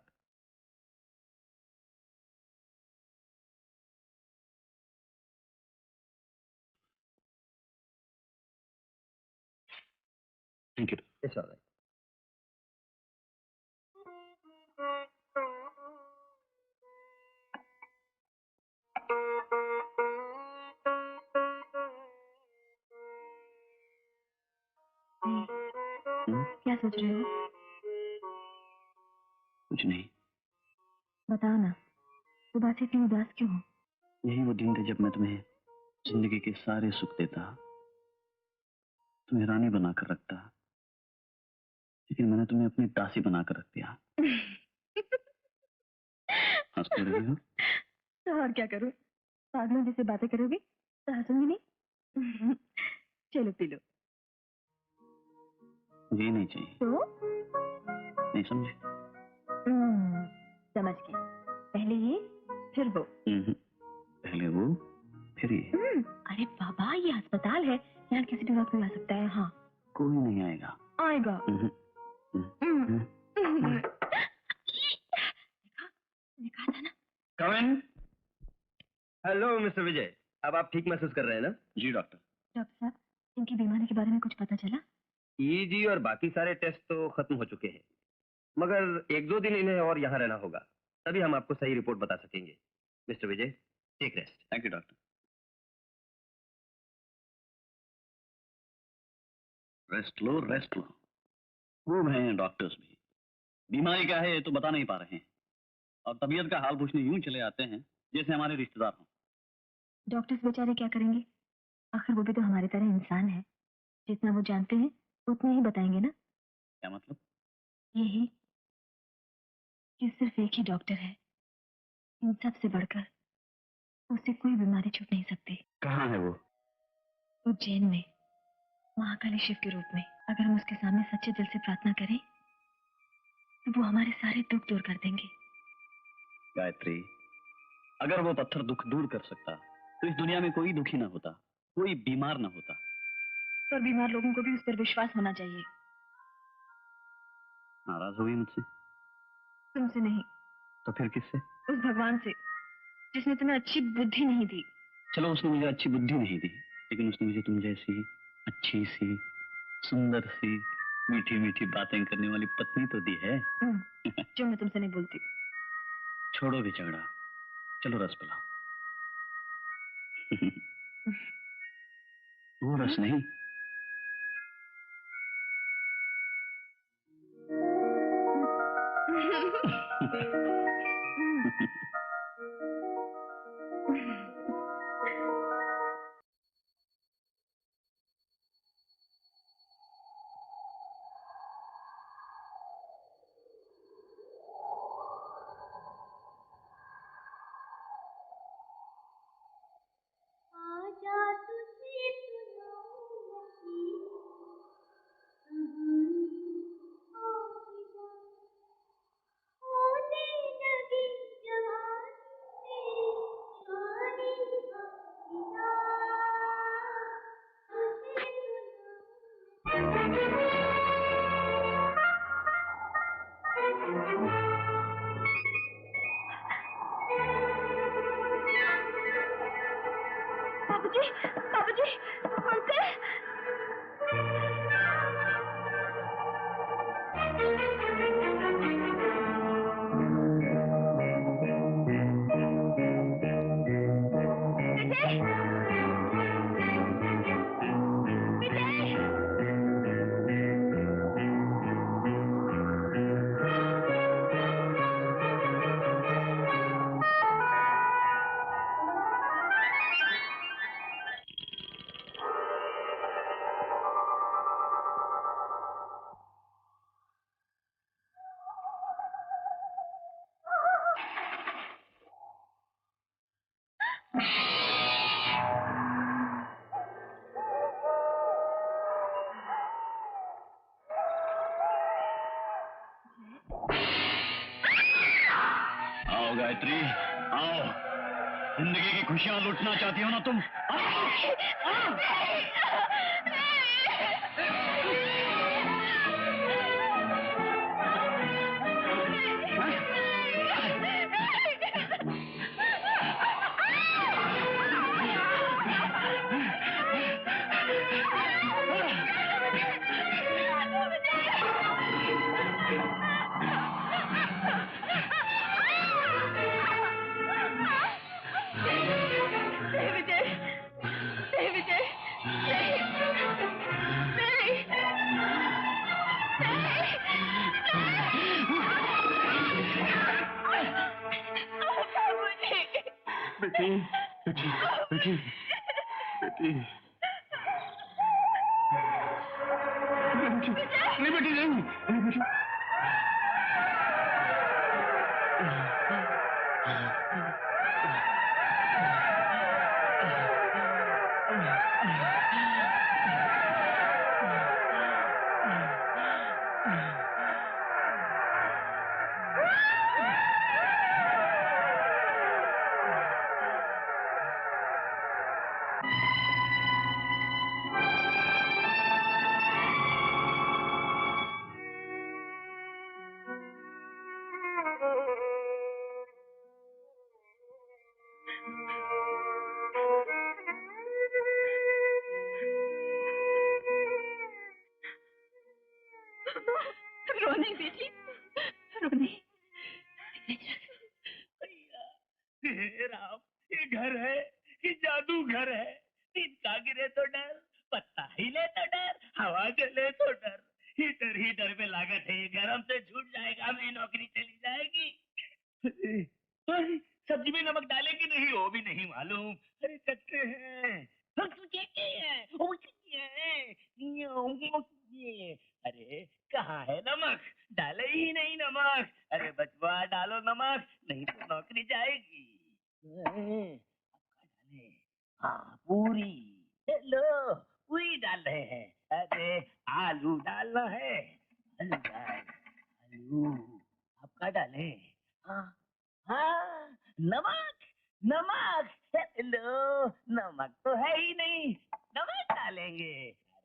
Thank you. It's alright. क्या सोच रहे हो? कुछ नहीं। बताओ ना, सुबह से इतनी उदास क्यों हो? यही वो दिन थे जब मैं तुम्हें जिंदगी के सारे सुख देता, तुम्हें रानी बनाकर रखता, लेकिन मैंने तुम्हें अपनी दासी बनाकर रख दिया। हंसते रही हो? तो और क्या करूं? पागलों जैसे बातें करोगे तो हंसूंगी नहीं। चलो पी लो। ये नहीं चाहिए। तो नहीं समझे? समझ गई। पहले ये फिर वो। पहले वो फिर ये। अरे बाबा, ये अस्पताल है, यहाँ किसी भी वक्त कोई आ सकता है। हाँ, कोई नहीं आएगा। आएगा। देखा था ना। कम इन। हेलो मिस्टर विजय, अब आप ठीक महसूस कर रहे हैं ना? जी डॉक्टर। डॉक्टर साहब, इनकी बीमारी के बारे में कुछ पता चला? ईजी और बाकी सारे टेस्ट तो खत्म हो चुके हैं, मगर 1-2 दिन इन्हें और यहाँ रहना होगा, तभी हम आपको सही रिपोर्ट बता सकेंगे। Mister Vijay, take rest. Thank you doctor. Rest लो, रेस्ट लो। खूब हैं डॉक्टर्स भी। बीमारी क्या है ये तो बता नहीं पा रहे हैं, और तबीयत का हाल पूछने यूं चले आते हैं जैसे हमारे रिश्तेदार हों। डॉक्टर्स बेचारे क्या करेंगे? आखिर वो भी तो हमारी तरह इंसान है। जितना वो जानते हैं उतना ही बताएंगे ना। क्या मतलब? यही कि सिर्फ एक ही डॉक्टर है, इन सब से बढ़कर उससे कोई बीमारी छूट नहीं सकती। कहाँ है वो? उज्जैन में, महाकाली शिव के रूप में। अगर हम उसके सामने सच्चे दिल से प्रार्थना करें तो वो हमारे सारे दुख दूर कर देंगे। गायत्री, अगर वो पत्थर दुख दूर कर सकता तो इस दुनिया में कोई दुखी ना होता, कोई बीमार ना होता। पर बीमार लोगों को भी उस पर विश्वास होना चाहिए। नाराज हो गई मुझसे? तुमसे नहीं, तो फिर किससे? उस भगवान से जिसने तुम्हें अच्छी बुद्धि नहीं दी। चलो, उसने मुझे अच्छी बुद्धि नहीं दी, लेकिन उसने मुझे तुम जैसी अच्छी सी, सुंदर सी, मीठी मीठी बातें करने वाली पत्नी तो दी है। जो मैं तुमसे नहीं बोलती। छोड़ो भी झगड़ा, चलो रस पिलाओ। वो रस नहीं। आजा तुझे सुनाऊं कहानी, होने लगी जवानी। गायत्री, आओ। जिंदगी की खुशियां लूटना चाहती हो ना तुम? आओ। बेटी, बेटी, बेटी, बेटी, नहीं बेटी, नहीं बेटी। रोने बेटी, रोने। हे राम, ये घर है, ये जादू घर है। तिनका गिरे तो डर, पत्ता हिले तो डर, हवा चले तो डर। हीटर हीटर पे लागत है, गरम से छूट जाएगा, मेरी नौकरी चली जाएगी। अरे, सब्जी में नमक डाले कि नहीं वो भी नहीं मालूम। अरे कच्चे हैं, हम तुझे के हैं, वो तुझे हैं, ये। अरे कहाँ है नमक? डाले ही नहीं नमक। अरे बचवा डालो नमक, नहीं तो नौकरी जाएगी। हाँ पूरी, लो पूरी डाल रहे हैं। अरे आलू डालना है, आलू आपका डाले। हाँ हाँ, नमक नमक, लो नमक तो है ही नहीं, नमक डालेंगे।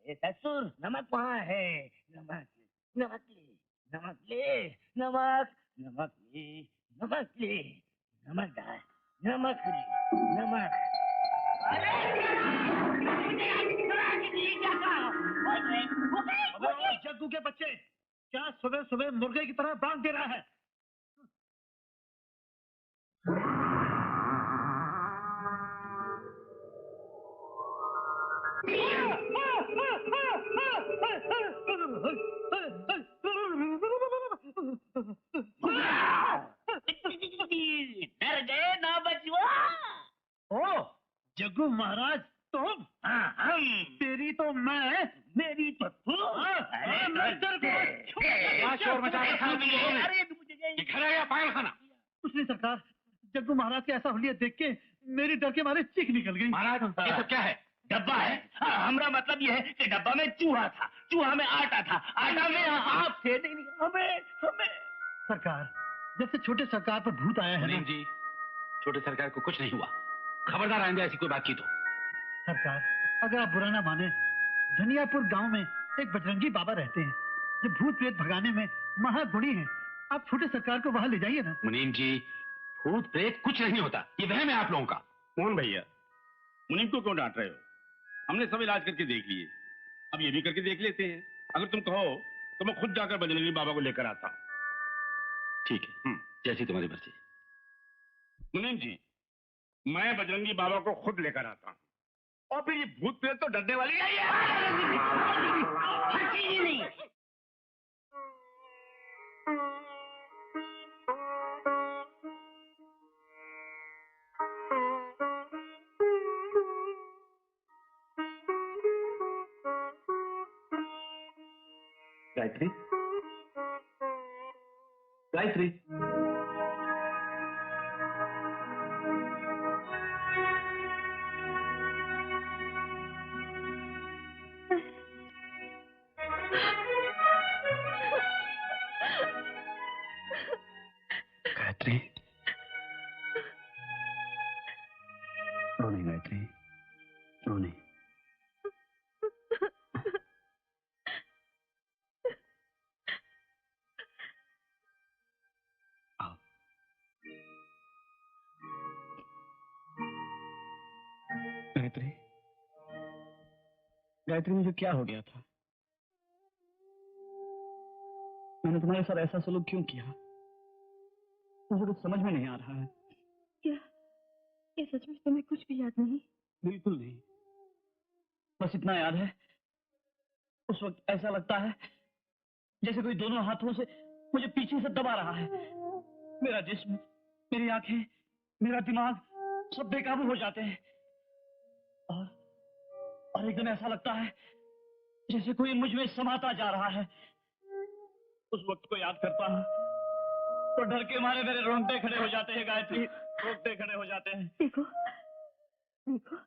अरे ससुर नमक वहाँ है, नमक नमक ले, नमक ले, नमक नमक ले, नमक ले, नमक डाल, नमक ले, नमक। अबे जग्गू के बच्चे, क्या सुबह सुबह मुर्गे की तरह बांध दे रहा है? डर गए ना बचवा? ओ जग्गू महाराज, तुम? हाँ हम। तेरी तो मैं, मेरी तो तू। अरे मैं डर गया। क्या शोर मचा रखा है तुम लोगों ने? अरे ये घर है या पागल खाना? कुछ नहीं सरकार, जग्गू महाराज के ऐसा हुलिया देख के मेरी डर के मारे चीख निकल गई। महाराज ये सब क्या है? डब्बा है। हमारा मतलब ये है कि डब्बा में चूहा था, चूहा में आटा था, आटा में आप थे। नहीं हमें हमें सरकार, जब से छोटे सरकार पर भूत आया है ना जी, छोटे सरकार को कुछ नहीं हुआ। खबरदार आइंदा ऐसी कोई बात की तो। सरकार, अगर आप बुरा ना माने, धनियापुर गांव में एक बजरंगी बाबा रहते हैं जो भूत प्रेत भगाने में महागुणी हैं। आप छोटे सरकार को वहां ले जाइए ना। मुनीम जी, भूत प्रेत कुछ नहीं होता, ये वहम है आप लोगों का। कौन भैया, मुनीम को क्यों डांट रहे हो? हमने सब इलाज करके देख लिए, अब ये भी करके देख लेते हैं। अगर तुम कहो तो मैं खुद जाकर बजरंगी बाबा को लेकर आता। ठीक है, जैसी तुम्हारी मर्जी। मुनीम जी, मैं बजरंगी बाबा को खुद लेकर आता हूँ। और फिर ये भूत प्रेत तो डरने वाली नहीं है। गायत्री, गायत्री, गायत्री, गायत्री, मुझे क्या हो गया था? मैंने तुम्हारे साथ ऐसा सलूक क्यों किया? मुझे कुछ समझ में नहीं आ रहा है। क्या सचमुच तुम्हें कुछ भी याद नहीं? बिल्कुल नहीं। बस इतना याद है, उस वक्त ऐसा लगता है जैसे कोई दोनों हाथों से मुझे पीछे से दबा रहा है। मेरा जिस्म, मेरी आंखें, मेरा दिमाग सब बेकाबू हो जाते हैं। और एकदम ऐसा लगता है जैसे कोई मुझ में समाता जा रहा है। उस वक्त को याद करता हूँ तो डर के मारे मेरे रोंगटे खड़े हो जाते हैं गायत्री, रोंगटे खड़े हो जाते हैं। देखो देखो,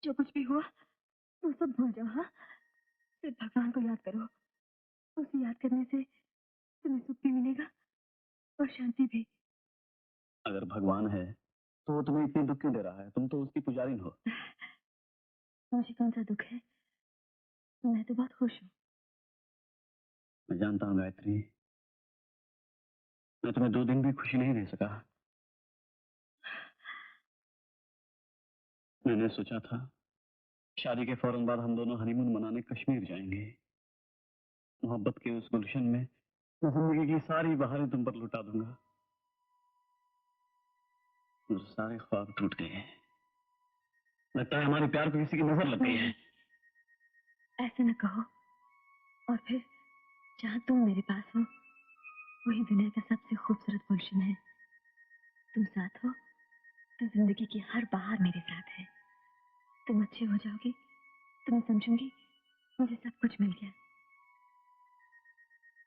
जो कुछ भी हुआ वो सब भूल जाओ। हाँ, सिर्फ भगवान को याद करो। उसे याद करने से तुम्हें सुख भी मिलेगा और शांति भी। अगर भगवान है तो वो तुम्हें इतनी दुख क्यों दे रहा है? तुम तो उसकी पुजारी हो। मुझे कौन सा दुख है? मैं तो बहुत खुश हूँ। मैं जानता हूँ गायत्री, मैं तुम्हें 2 दिन भी खुशी नहीं दे सका। मैंने सोचा था शादी के फौरन बाद हम दोनों हनीमून मनाने कश्मीर जाएंगे। मोहब्बत के उस गुलशन में मैं जिंदगी की सारी बहारें तुम पर लुटा दूंगा। मुझे सारे ख्वाब टूट गए हैं। लगता है हमारे प्यार को किसी की नजर लग गई है। ऐसे न कहो। और फिर जहाँ तुम मेरे पास हो वही दुनिया का सबसे खूबसूरत गुलशन है। तुम साथ हो तो जिंदगी की हर बहार मेरे साथ है। तुम अच्छे हो जाओगे तो मैं समझूंगी मुझे सब कुछ मिल गया।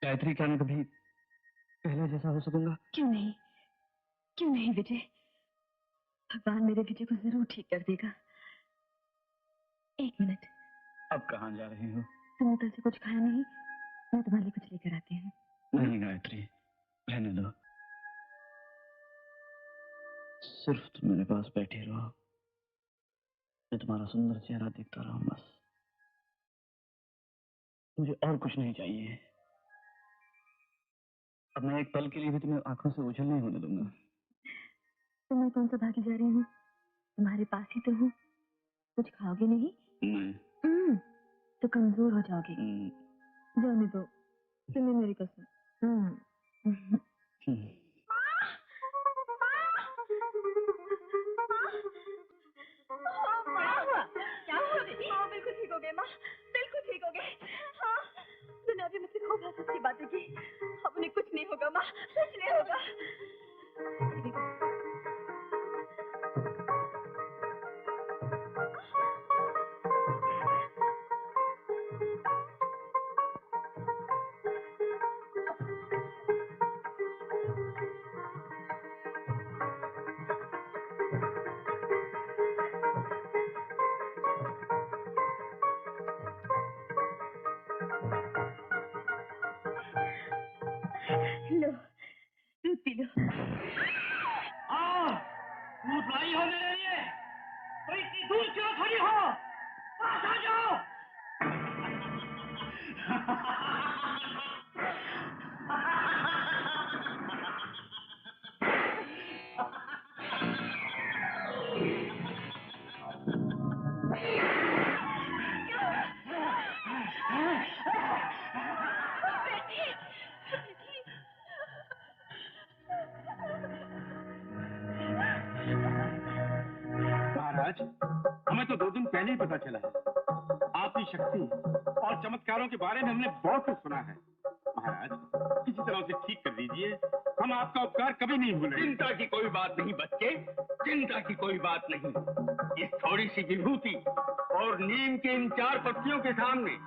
गायत्री, क्या मैं कभी पहले जैसा हो सकूंगा? क्यों नहीं, क्यों नहीं विजय? भगवान मेरे विजय को जरूर ठीक कर देगा। 1 मिनट। अब कहाँ जा रही हो? तुमने कल से कुछ खाया नहीं, मैं तुम्हारे लिए कुछ लेकर आती हूँ। नहीं गायत्री, रहने दो। सिर्फ तुम मेरे पास बैठी रहो, मैं तुम्हारा सुंदर चेहरा देखता रहूं बस। मुझे और कुछ नहीं चाहिए। अब मैं एक पल के लिए भी तुम्हें आंखों से ओझल नहीं होने दूंगा। तो मैं कौन सा भागी जा रही हूँ? तुम्हारे पास ही तो हूँ। कुछ खाओगे नहीं? तो कमजोर हो जाओगे। जाने दो, तुम्हें मेरी कसम। क्या हुआ बेटी? हाँ, बिल्कुल ठीक हो गए माँ, बिल्कुल ठीक हो गए। हाँ, तूने अभी मुझसे खूब हंस की बातें की। अब उन्हें कुछ नहीं होगा माँ, कुछ नहीं होगा। लो, दूध पी लो। दूध लाई हो मेरे लिए, तो इतनी दूर क्यों खड़ी हो? पास आ जाओ। महाराज, हमें तो 2 दिन पहले ही पता चला है। आपकी शक्ति और चमत्कारों के बारे में हमने बहुत कुछ सुना है। महाराज, किसी तरह से ठीक कर दीजिए, हम आपका उपकार कभी नहीं भूलेंगे। चिंता की कोई बात नहीं बच्चे, चिंता की कोई बात नहीं। इस थोड़ी सी विभूति और नीम के इन 4 पत्तियों के सामने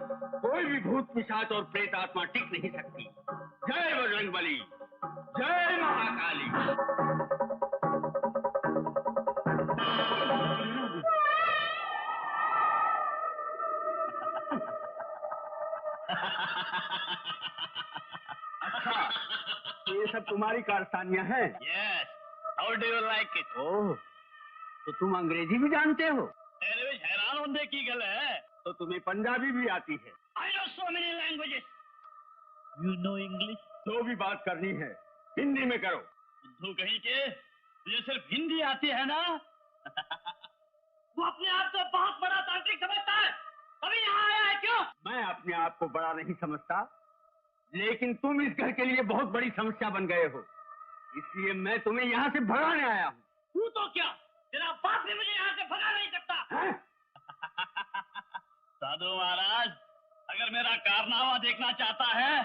कोई भी भूत पिशाच और प्रेत आत्मा टिक नहीं सकती। जय बजरंगबली, जय महाकाली। अच्छा, ये सब तुम्हारी कारस्तानियां हैं? Yes, how do you like it? ओह, तो तुम अंग्रेजी भी जानते हो? अरे हैरान होने की गल है। तो तुम्हें पंजाबी भी आती है? I know so many languages. You know English? जो भी बात करनी है हिंदी में करो। बुद्धू कहीं के, तुझे सिर्फ हिंदी आती है ना? वो अपने आप को बहुत बड़ा तांत्रिक समझता है। कभी अपने आप को बड़ा नहीं समझता, लेकिन तुम इस घर के लिए बहुत बड़ी समस्या बन गए हो, इसलिए मैं तुम्हें यहाँ से भगाने आया हूँ। तू तो क्या, तेरा बाप भी मुझे यहाँ से भगा नहीं सकता। साधु महाराज, अगर मेरा कारनामा देखना चाहता है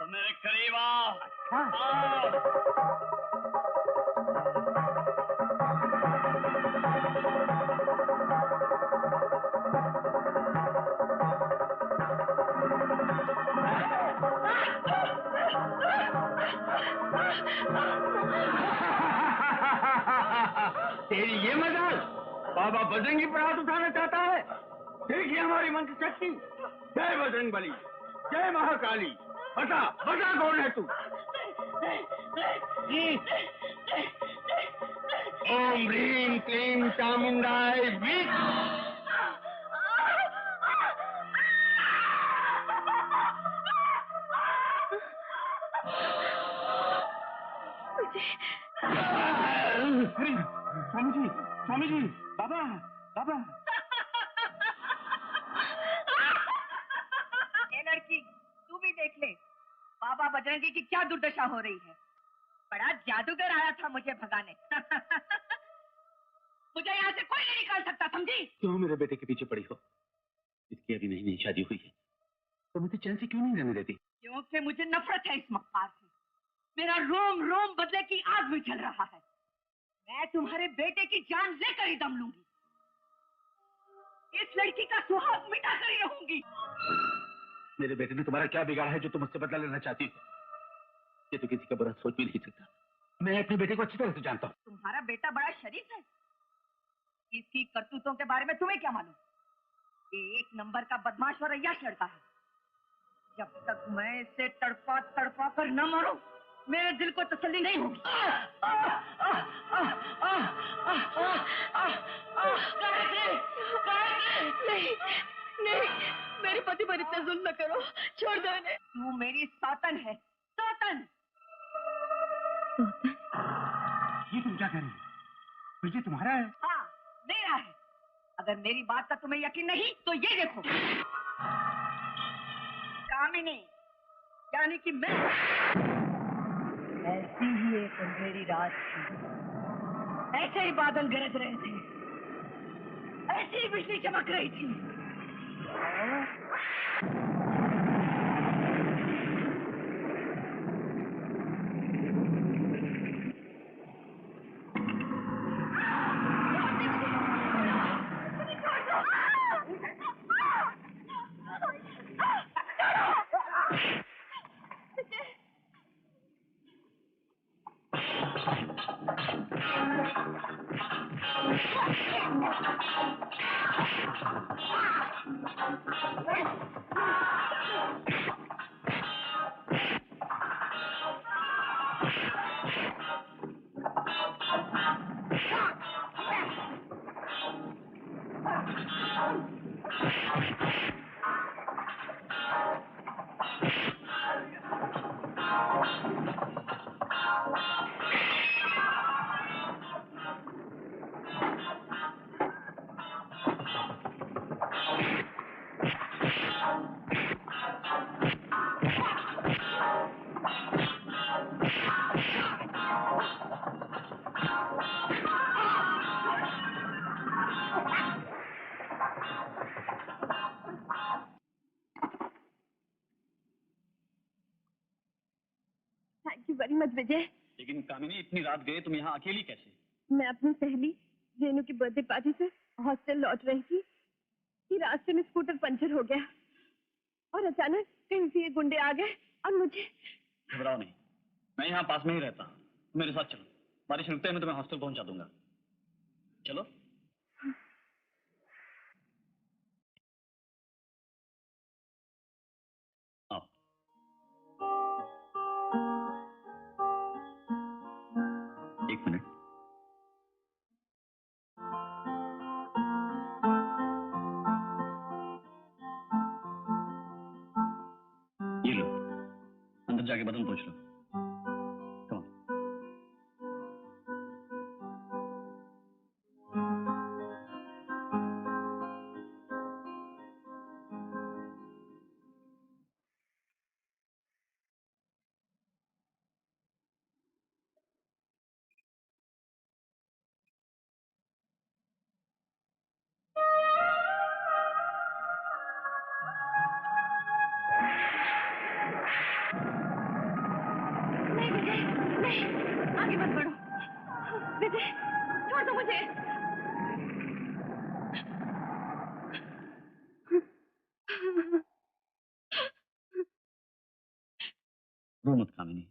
तो मेरे करीब आओ। तेरी ये मजाल, बाबा बजरंगी पर हाथ उठाना चाहता है। देखिए हमारी मंत्र शक्ति। जय बजरंग बली, जय महाकाली। बता बता कौन है तू? ओम ह्रीं क्लीं चामुंडाय विच। स्वामी जी, बाबा बाबा। ये लड़की, तू भी देख ले बाबा बजरंगी की क्या दुर्दशा हो रही है। बड़ा जादूगर आया था मुझे भगाने। मुझे यहाँ से कोई नहीं निकाल सकता, समझी? क्यों मेरे बेटे के पीछे पड़ी हो? इसकी अभी नई नई शादी हुई है तो मुझे चैन से क्यों नहीं रहने देती? क्योंकि मुझे नफरत है इस मक्कार से। मेरा रोम रोम बदले की आग में चल रहा है। मैं तुम्हारे बेटे की जान लेकर ही दम लूंगी। इस लड़की का सुहाग मिटा कर ही रहूंगी। मेरे बेटे ने तुम्हारा क्या बिगाड़ा है जो तुम मुझसे बदला लेना चाहती हो? ये तो किसी का बुरा सोच भी नहीं सकता। मैं अपने बेटे को अच्छी तरह से जानता हूँ। तुम्हारा बेटा बड़ा शरीफ है। इसकी करतूतों के बारे में तुम्हें क्या मालूम? ये एक नंबर का बदमाश और अय्याश लड़का है। जब तक मैं इसे तड़पा तड़पा कर न मारूं, मेरे दिल को तसल्ली नहीं होगी। नहीं, नहीं, मेरे पति पर इतना जुल्म न करो, छोड़ दो इन्हें। तू मेरी सौतन है, सौतन। ये तुम क्या कह रही हो? तुझे तुम्हारा है? हाँ, मेरा है। अगर मेरी बात का तुम्हें यकीन नहीं तो ये देखो। कामिनी, यानी कि मैं ऐसी ही एक अंधेरी रात थी। ऐसे ही बादल गरज रहे थे, ऐसी ही बिजली चमक रही थी। थैंक यू वेरी मच विजय। लेकिन कामिनी, इतनी रात गए तुम यहाँ अकेली कैसे? मैं अपनी सहेली रेनू की बर्थडे पार्टी से हॉस्टल लौट रही थी कि रास्ते में स्कूटर पंचर हो गया और अचानक कहीं से ये गुंडे आ गए और मुझे। घबराओ नहीं, मैं यहाँ पास में ही रहता हूँ। मेरे साथ चलो, बारिश रुकते ही मैं तुम्हें हॉस्टल पहुँचा दूंगा। चलो। आओ। एक मिनट। ये लो, अंदर जाके बटन पूछ लो। Come on. रो मत कामिनी,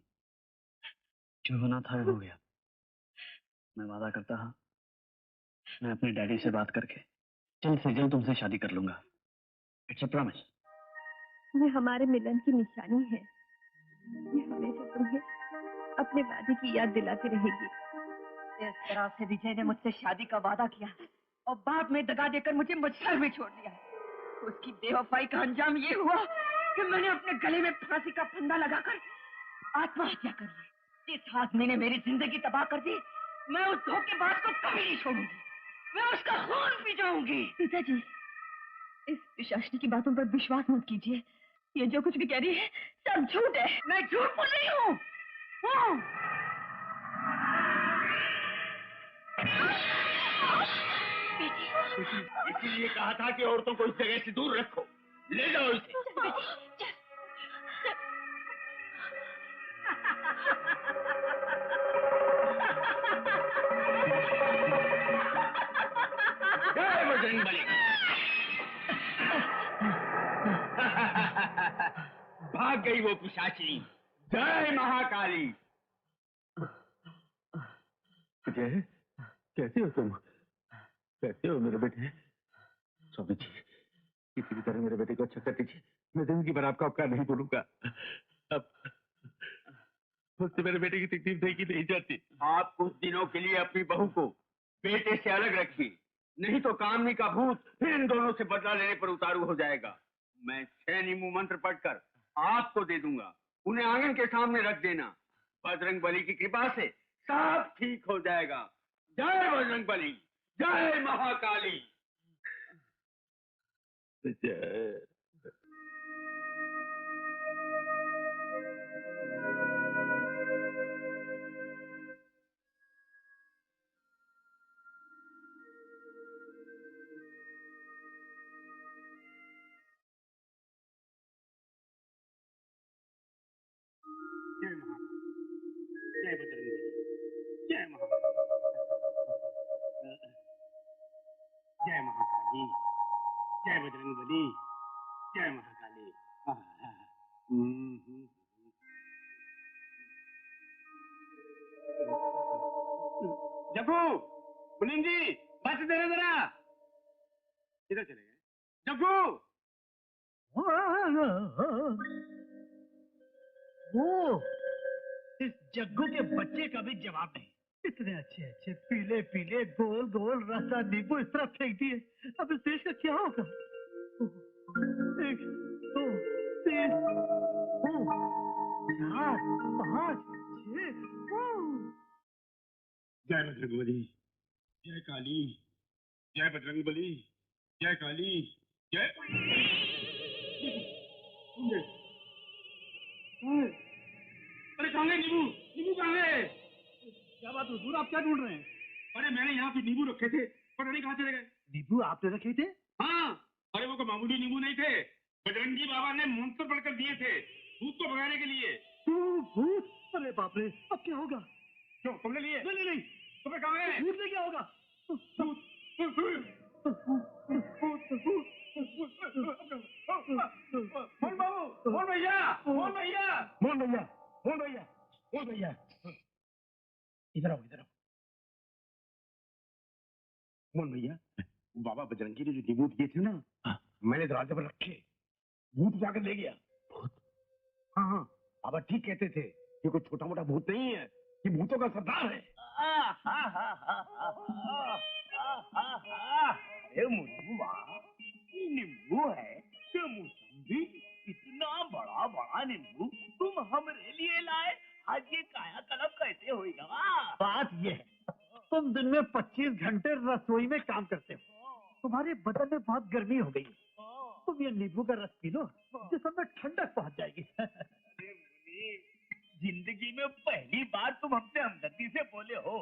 जो होना था हो गया। मैं वादा करता हूँ, मैं अपने डैडी से बात करके जल्द से जल्द तुमसे शादी कर लूंगा। It's a promise. ये हमारे मिलन की निशानी है। ये हमेशा तुम्हें अपने वादे की याद दिलाती रहेगी। इस तरह से विजय ने मुझसे शादी का वादा किया और बाद में दगा देकर मुझे मुझसर में छोड़ दिया। उसकी बेवफाई का अंजाम ये हुआ कि मैंने अपने गले में फांसी का फंदा लगाकर आत्महत्या कर ली। जिस आदमी ने मेरी जिंदगी तबाह कर दी, मैं उस धोखेबाज को कभी नहीं छोड़ूंगी। मैं उसका खून पी जाऊंगी। पिताजी, इस पिशाचनी की बातों पर विश्वास मत कीजिए। ये जो कुछ भी कह रही है सब झूठ है। मैं झूठ बोल रही हूँ। इसीलिए कहा था कि औरतों को इस जगह से दूर रखो। ले जाओ इसे। जय बजरंगबली। भाग गई वो पिशाची। जय महाकाली। विजय, कैसे हो तुम? कैसे हो मेरे बेटे? स्वामी जी, किसी भी तरह मेरे बेटे को अच्छा कर दीजिए। मैं जिंदगी भर आपका उपकार नहीं भूलूंगा। अब उससे मेरे बेटे की तकलीफ देखी नहीं जाती। आप कुछ दिनों के लिए अपनी बहू को बेटे से अलग रखिए, नहीं तो कामनी का भूत फिर इन दोनों से बदला लेने पर उतारू हो जाएगा। मैं 6 नींबू मंत्र पढ़कर आपको दे दूंगा, उन्हें आंगन के सामने रख देना। बजरंगबली की कृपा से सब ठीक हो जाएगा। जय बजरंगबली, जय महाकाली। विजय, जय महाकाली, जय बजरंगबली, जय महाकाली, जय महाकाली, जय बजरंगबली, जय महाकाली। जग्गू, पुलिंग जी, बस दे जरा। किधर चले गए जग्गू? वो इस जग्गू के बच्चे का भी जवाब नहीं। इतने अच्छे अच्छे पीले पीले गोल गोल रसदार नींबू इस तरह फेंक दिए। अब इस देश का क्या होगा? 1 2 3 4 5 6। जय बजरंगबली, जय काली, जय बजरंगबली, जय काली, जय। अरे कहाँ गए नींबू? नींबू कहाँ गए? क्या बात हुजूर, आप क्या ढूंढ रहे हैं? अरे मैंने यहाँ पे नींबू रखे थे, पता नहीं कहाँ चले गए। नींबू आपने रखे थे? हाँ, अरे वो कोई मामूली नींबू नहीं थे। बजरंगी बाबा ने मंत्र पढ़कर दिए थे भूत को भगाने के लिए। भूत? अरे बाप रे, अब क्या होगा? क्यों, तुमने लिए? नहीं नहीं नहीं, तुम्हें कहाँ है? भूत ने क्या होगा? मोहन बाबू, मोहन भैया, मोहन भैया, मोहन भैया, मोहन भैया, मोहन भैया, इधर आओ, इधर आओ। मोहन भैया, बाबा बजरंगी ने जो नींबू दिए थे ना, मैंने दरवाजे पर रखे, भूत जाकर ले गया। भूत? हाँ हाँ, बाबा ठीक कहते थे, ये कोई छोटा मोटा भूत नहीं है, ये भूतों का सरदार है। अरे मुझुआ, ये नींबू है कि मौसम्बी? इतना बड़ा बड़ा नींबू तुम हमरे लिए लाए? आज ये कायाकल्प कैसे होगा? बात ये है, तुम दिन में 25 घंटे रसोई में काम करते हो, तुम्हारे बदन में बहुत गर्मी हो गई है। तुम ये नींबू का रस पी लो, जिसमें ठंडक पहुंच जाएगी। जिंदगी में पहली बार तुम हमसे हमदर्दी से बोले हो।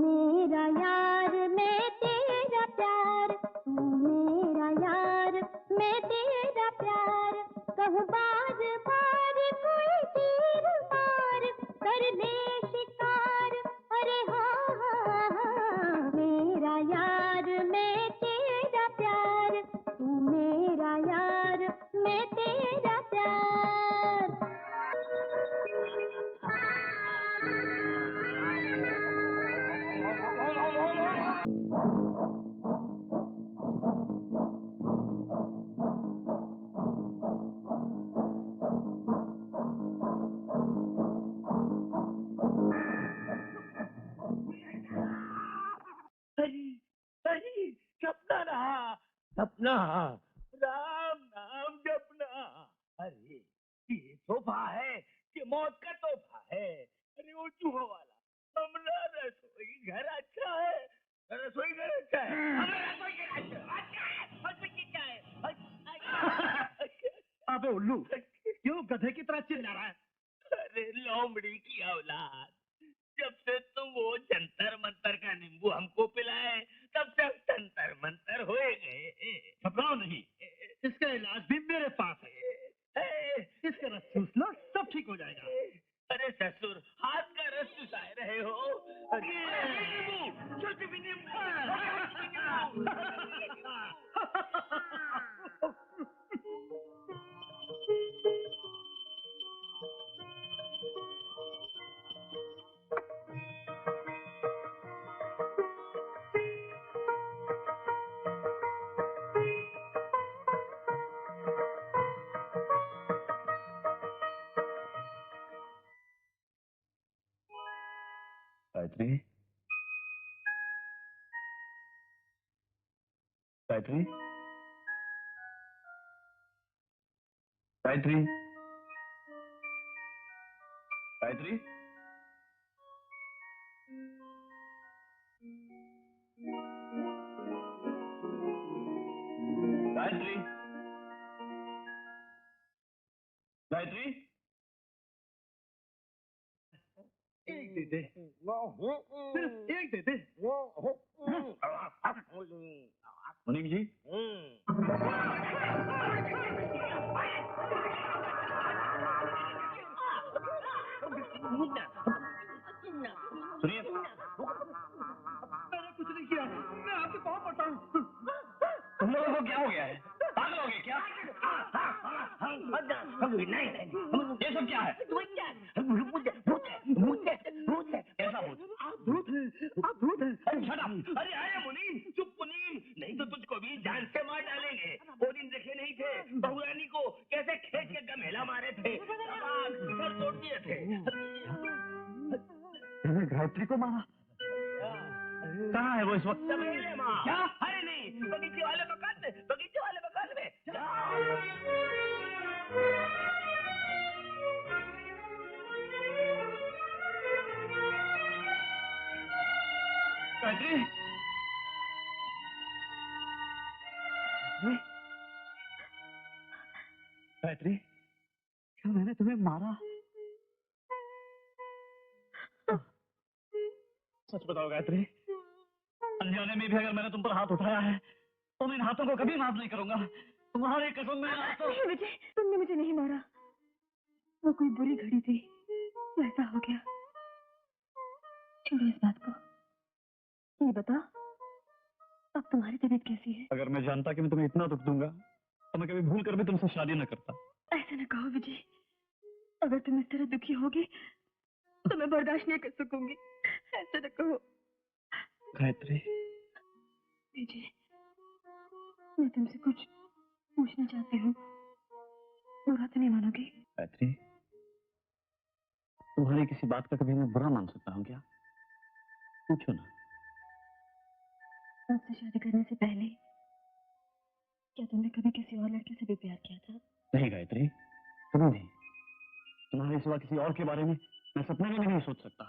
मेरा यार मैं तेरा प्यार, तू मेरा यार मैं तेरा प्यार, कहूँ बार बार कोई तीर मार कर ले शिकार, अरे हाँ हाँ हाँ। मेरा यार मैं तेरा प्यार, तू मेरा यार मैं तेरा प्यार। अरे सपना रहा, सपना, राम नाम जपना। अरे ये तोहफा है कि मौत का तोहफा है। अरे वो चूहों वाला हमारा रसोई घर अच्छा है, रसोई घर अच्छा है, हमारा रसोई घर अच्छा है, अच्छा है। अबे उल्लू, क्यों गधे की तरह चिल्ला रहा है? अरे लोमड़ी की औलाद, जब से तुम वो जंतर मंतर का नींबू हमको पिलाए, तब से जंतर मंतर हो गए। घबराओ नहीं, इसका इलाज भी मेरे पास है। इसका रस चूस लो, सब ठीक हो जाएगा। अरे ससुर, हाथ का रस चुसाए रहे हो। नींबू, छोटे भी नींबू। गायत्री, गायत्री, गायत्री, गायत्री, गायत्री, गायत्री, एक दे दे, सिर्फ एक दे दे। मुनीम जी, सुनिए, मैंने कुछ नहीं किया, मैं आपके पाँव पड़ता हूँ। तुम लोगों को क्या हो गया है? पागल हो गए क्या? ये सब क्या है? कैसा भूत? आप भूत हैं। Shut up! अरे आया मुनीम, चुप मुनीम, नहीं तो तुझको भी जान से मार डालेंगे। वो दिन देखे नहीं थे बहुरानी को कैसे खेत के गमेला मारे थे, सर तोड़ दिए थे। गायत्री को मारा? कहाँ है वो इस वक्त? सवेरे माँ। क्या? अरे नहीं, बगीचे वाले मकान में, बगीचे वाले मकान में। गायत्री, गायत्री, क्या मैंने तुम्हें मारा? सच बताओ गायत्री, अनजाने में भी अगर मैंने तुम पर हाथ उठाया है तो मैं इन हाथों को कभी माफ नहीं करूंगा। तुम्हारी कसम मैं आज तो... नहीं विजय, तुमने मुझे नहीं मारा। वो कोई बुरी घड़ी थी, ऐसा हो गया। छोड़ो इस बात को। ये बताओ, अब तुम्हारी तबीयत कैसी है? अगर मैं जानता कि मैं तुम्हें इतना दुख दूंगा तो मैं कभी भूल कर भी तुमसे शादी न करता। ऐसा न कहो विजय, अगर तुम इस तरह दुखी होगी तो मैं बर्दाश्त नहीं कर सकूंगी। ऐसा न कहो। गायत्री, विजय, मैं तुमसे कुछ पूछना चाहती हूँ, बुरा तो नहीं मानोगे? गायत्री, तुम्हारी किसी बात का कभी मैं बुरा मान सकता हूँ क्या? पूछो ना। आपसे शादी करने से पहले क्या तुमने कभी किसी और लड़के से भी प्यार किया था? नहीं गायत्री, कभी नहीं। तुम्हारे सिवा किसी और के बारे में मैं सपने में भी नहीं सोच सकता।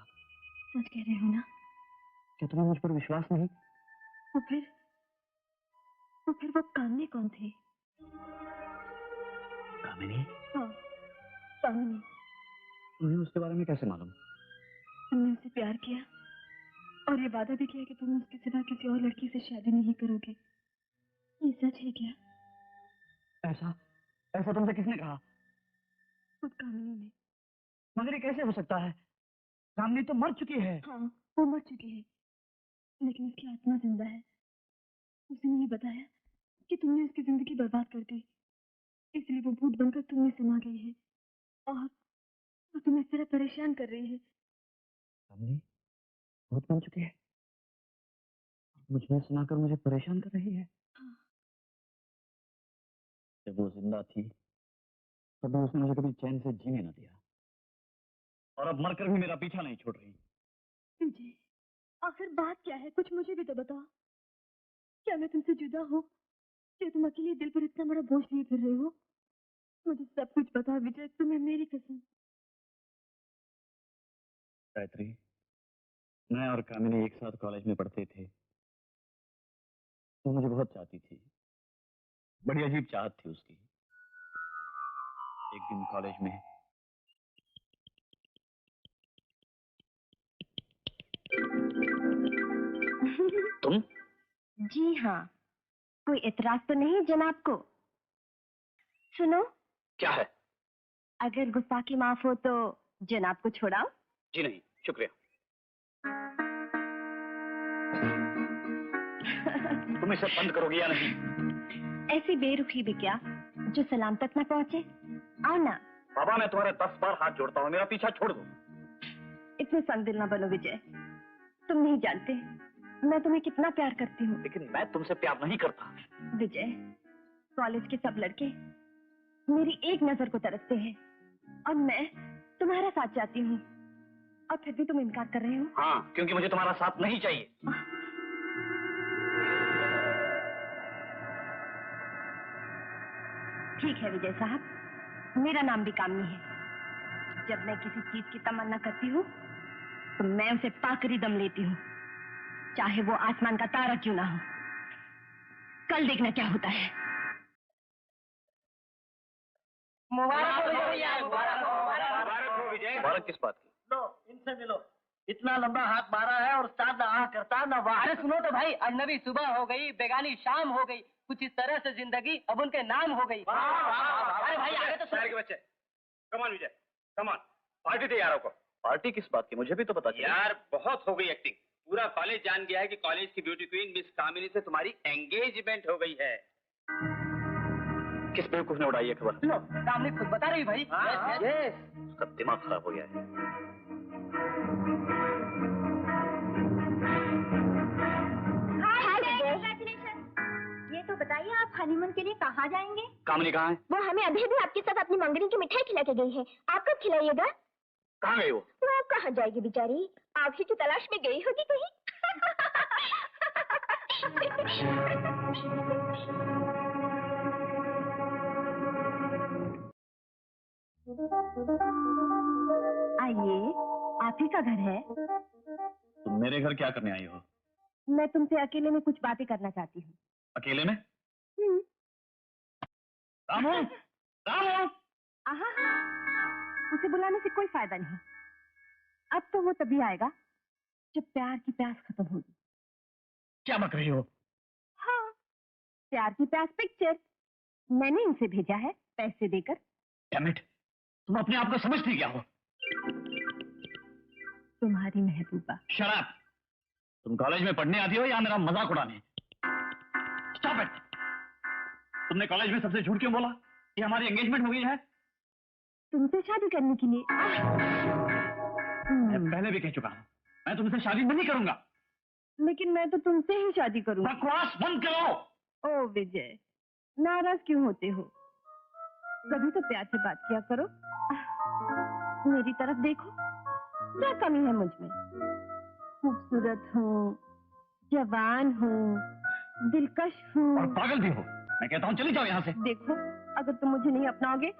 सच कह रहे हो ना? क्या तुम्हें मुझ पर विश्वास नहीं? तो फिर वो कामिनी कौन थी? कामिनी? हाँ, कामिनी। तुम्हें उसके बारे में कैसे मालूम? तुमने उसे प्यार किया और ये वादा भी किया कि तुम उसके सिवा किसी और लड़की से शादी नहीं करोगे। ये सच है क्या? ऐसा तुमसे किसने कहा? खुद कामिनी ने। मगर ये कैसे हो सकता है? कामिनी तो मर चुकी है। हाँ, वो मर चुकी है, लेकिन उसकी आत्मा जिंदा है। उसने ये बताया कि तुमने उसकी जिंदगी बर्बाद कर दी, इसलिए वो भूत बनकर तुम में समा गई है और तुम्हें इस तरह परेशान कर रही है। कामिनी भूत बन चुकी है, मुझ में सुनाकर मुझे परेशान कर रही है। हाँ। जब वो जिंदा थी तब उसने मुझे कभी चैन से जीने न दिया, और अब मरकर भी मेरा पीछा नहीं छोड़ रही। विजय, आखिर बात क्या है? कुछ मुझे भी तो बताओ। क्या मैं तुमसे जुदा हूँ? क्या तुम अकेले दिल पर इतना बड़ा बोझ लिए फिर रहे हो? मुझे सब कुछ बताओ विजय, तुम्हें मेरी कसम। गायत्री, मैं और कामिनी एक साथ कॉलेज में पढ़ते थे। वो मुझे बहुत चाहती थी, बड़ी अजीब चाहत थी उसकी। एक दिन कॉलेज में तुम? जी हाँ, कोई एतराज तो नहीं जनाब को? सुनो। क्या है? अगर गुस्ताखी माफ हो तो जनाब को छोड़ाओ। जी नहीं, शुक्रिया। तुम इसे बंद करोगी या नहीं? ऐसी बेरुखी भी क्या जो सलाम तक न पहुंचे? आओ ना। बाबा, मैं तुम्हारे 10 बार हाथ जोड़ता हूँ, मेरा पीछा छोड़ दो। इतने संग दिल न बनो विजय, तुम नहीं जानते मैं तुम्हें कितना प्यार करती हूँ। लेकिन मैं तुमसे प्यार नहीं करता। विजय, कॉलेज के सब लड़के मेरी एक नजर को तरसते हैं और मैं तुम्हारा साथ चाहती हूँ, और फिर भी तुम इनकार कर रहे हो। हाँ, क्योंकि मुझे तुम्हारा साथ नहीं चाहिए। ठीक है विजय साहब, मेरा नाम भी कामिनी है। जब मैं किसी चीज की तमन्ना करती हूँ तो मैं उसे पाकर ही दम लेती हूँ, चाहे वो आसमान का तारा क्यों ना हो। कल देखना क्या होता है। मुबारक हो भैया, मुबारक हो विजय। मुबारक किस बात की? लो इनसे मिलो। इतना लंबा हाथ मारा है और उस्ताद ना आह करता ना वाह। अरे सुनो तो भाई, अजनबी सुबह हो गई, बेगानी शाम हो गई, कुछ इस तरह से जिंदगी अब उनके नाम हो गई। अरे भाई आगे तो शहर के बच्चे, कमान विजय, कमान। पार्टी दे यारों को। पार्टी किस बात की? मुझे भी तो पता चला। यार बहुत हो गई एक्टिंग। पूरा कॉलेज जान गया है कि कॉलेज की ब्यूटी क्वीन मिस कामिनी से तुम्हारी एंगेजमेंट हो गई है। किस बेवकूफ ने उड़ाई है खबर? लो, कामिनी खुद बता रही भाई। यस। उसका दिमाग खराब हो गया है। ये तो बताइए, आप हनीमून के लिए कहाँ जाएंगे? कामिनी कहाँ है? वो हमें अभी भी आपके साथ अपनी मंगनी की मिठाई खिला के गई है। आप कब खिलाइएगा? कहाँ गई वो? वो कहाँ जाएगी बेचारी, आप ही की तलाश में गई होगी कहीं। आइए, आप ही का घर है? तुम मेरे घर क्या करने आई हो? मैं तुमसे अकेले में कुछ बातें करना चाहती हूँ। अकेले में? रामू, रामू! आहा, उसे बुलाने से कोई फायदा नहीं। अब तो वो तभी आएगा जब प्यार की प्यास खत्म होगी। क्या बक रही हो? हाँ, प्यार की प्यास पिक्चर मैंने इनसे भेजा है पैसे देकर। डैम इट, तुम अपने आप को समझती क्या हो? तुम्हारी महबूबा। शराब! तुम कॉलेज में पढ़ने आती हो या मेरा मजाक उड़ाने? Stop it! तुमने कॉलेज में सबसे झूठ क्यों बोला कि हमारी एंगेजमेंट हो गई है? तुमसे शादी करने के लिए। मैं पहले भी कह चुका हूँ, मैं तुमसे शादी नहीं करूंगा। लेकिन मैं तो तुमसे ही शादी करूंगी। बकवास बंद करो। ओ विजय, नाराज क्यों होते हो? कभी तो प्यार से बात किया करो। मेरी तरफ देखो, क्या कमी है मुझ में? खूबसूरत हूँ, जवान हूँ, दिलकश हूँ। और पागल भी हो। मैं कहता हूँ चली जाओ यहाँ से। देखो, अगर तुम मुझे नहीं अपनाओगे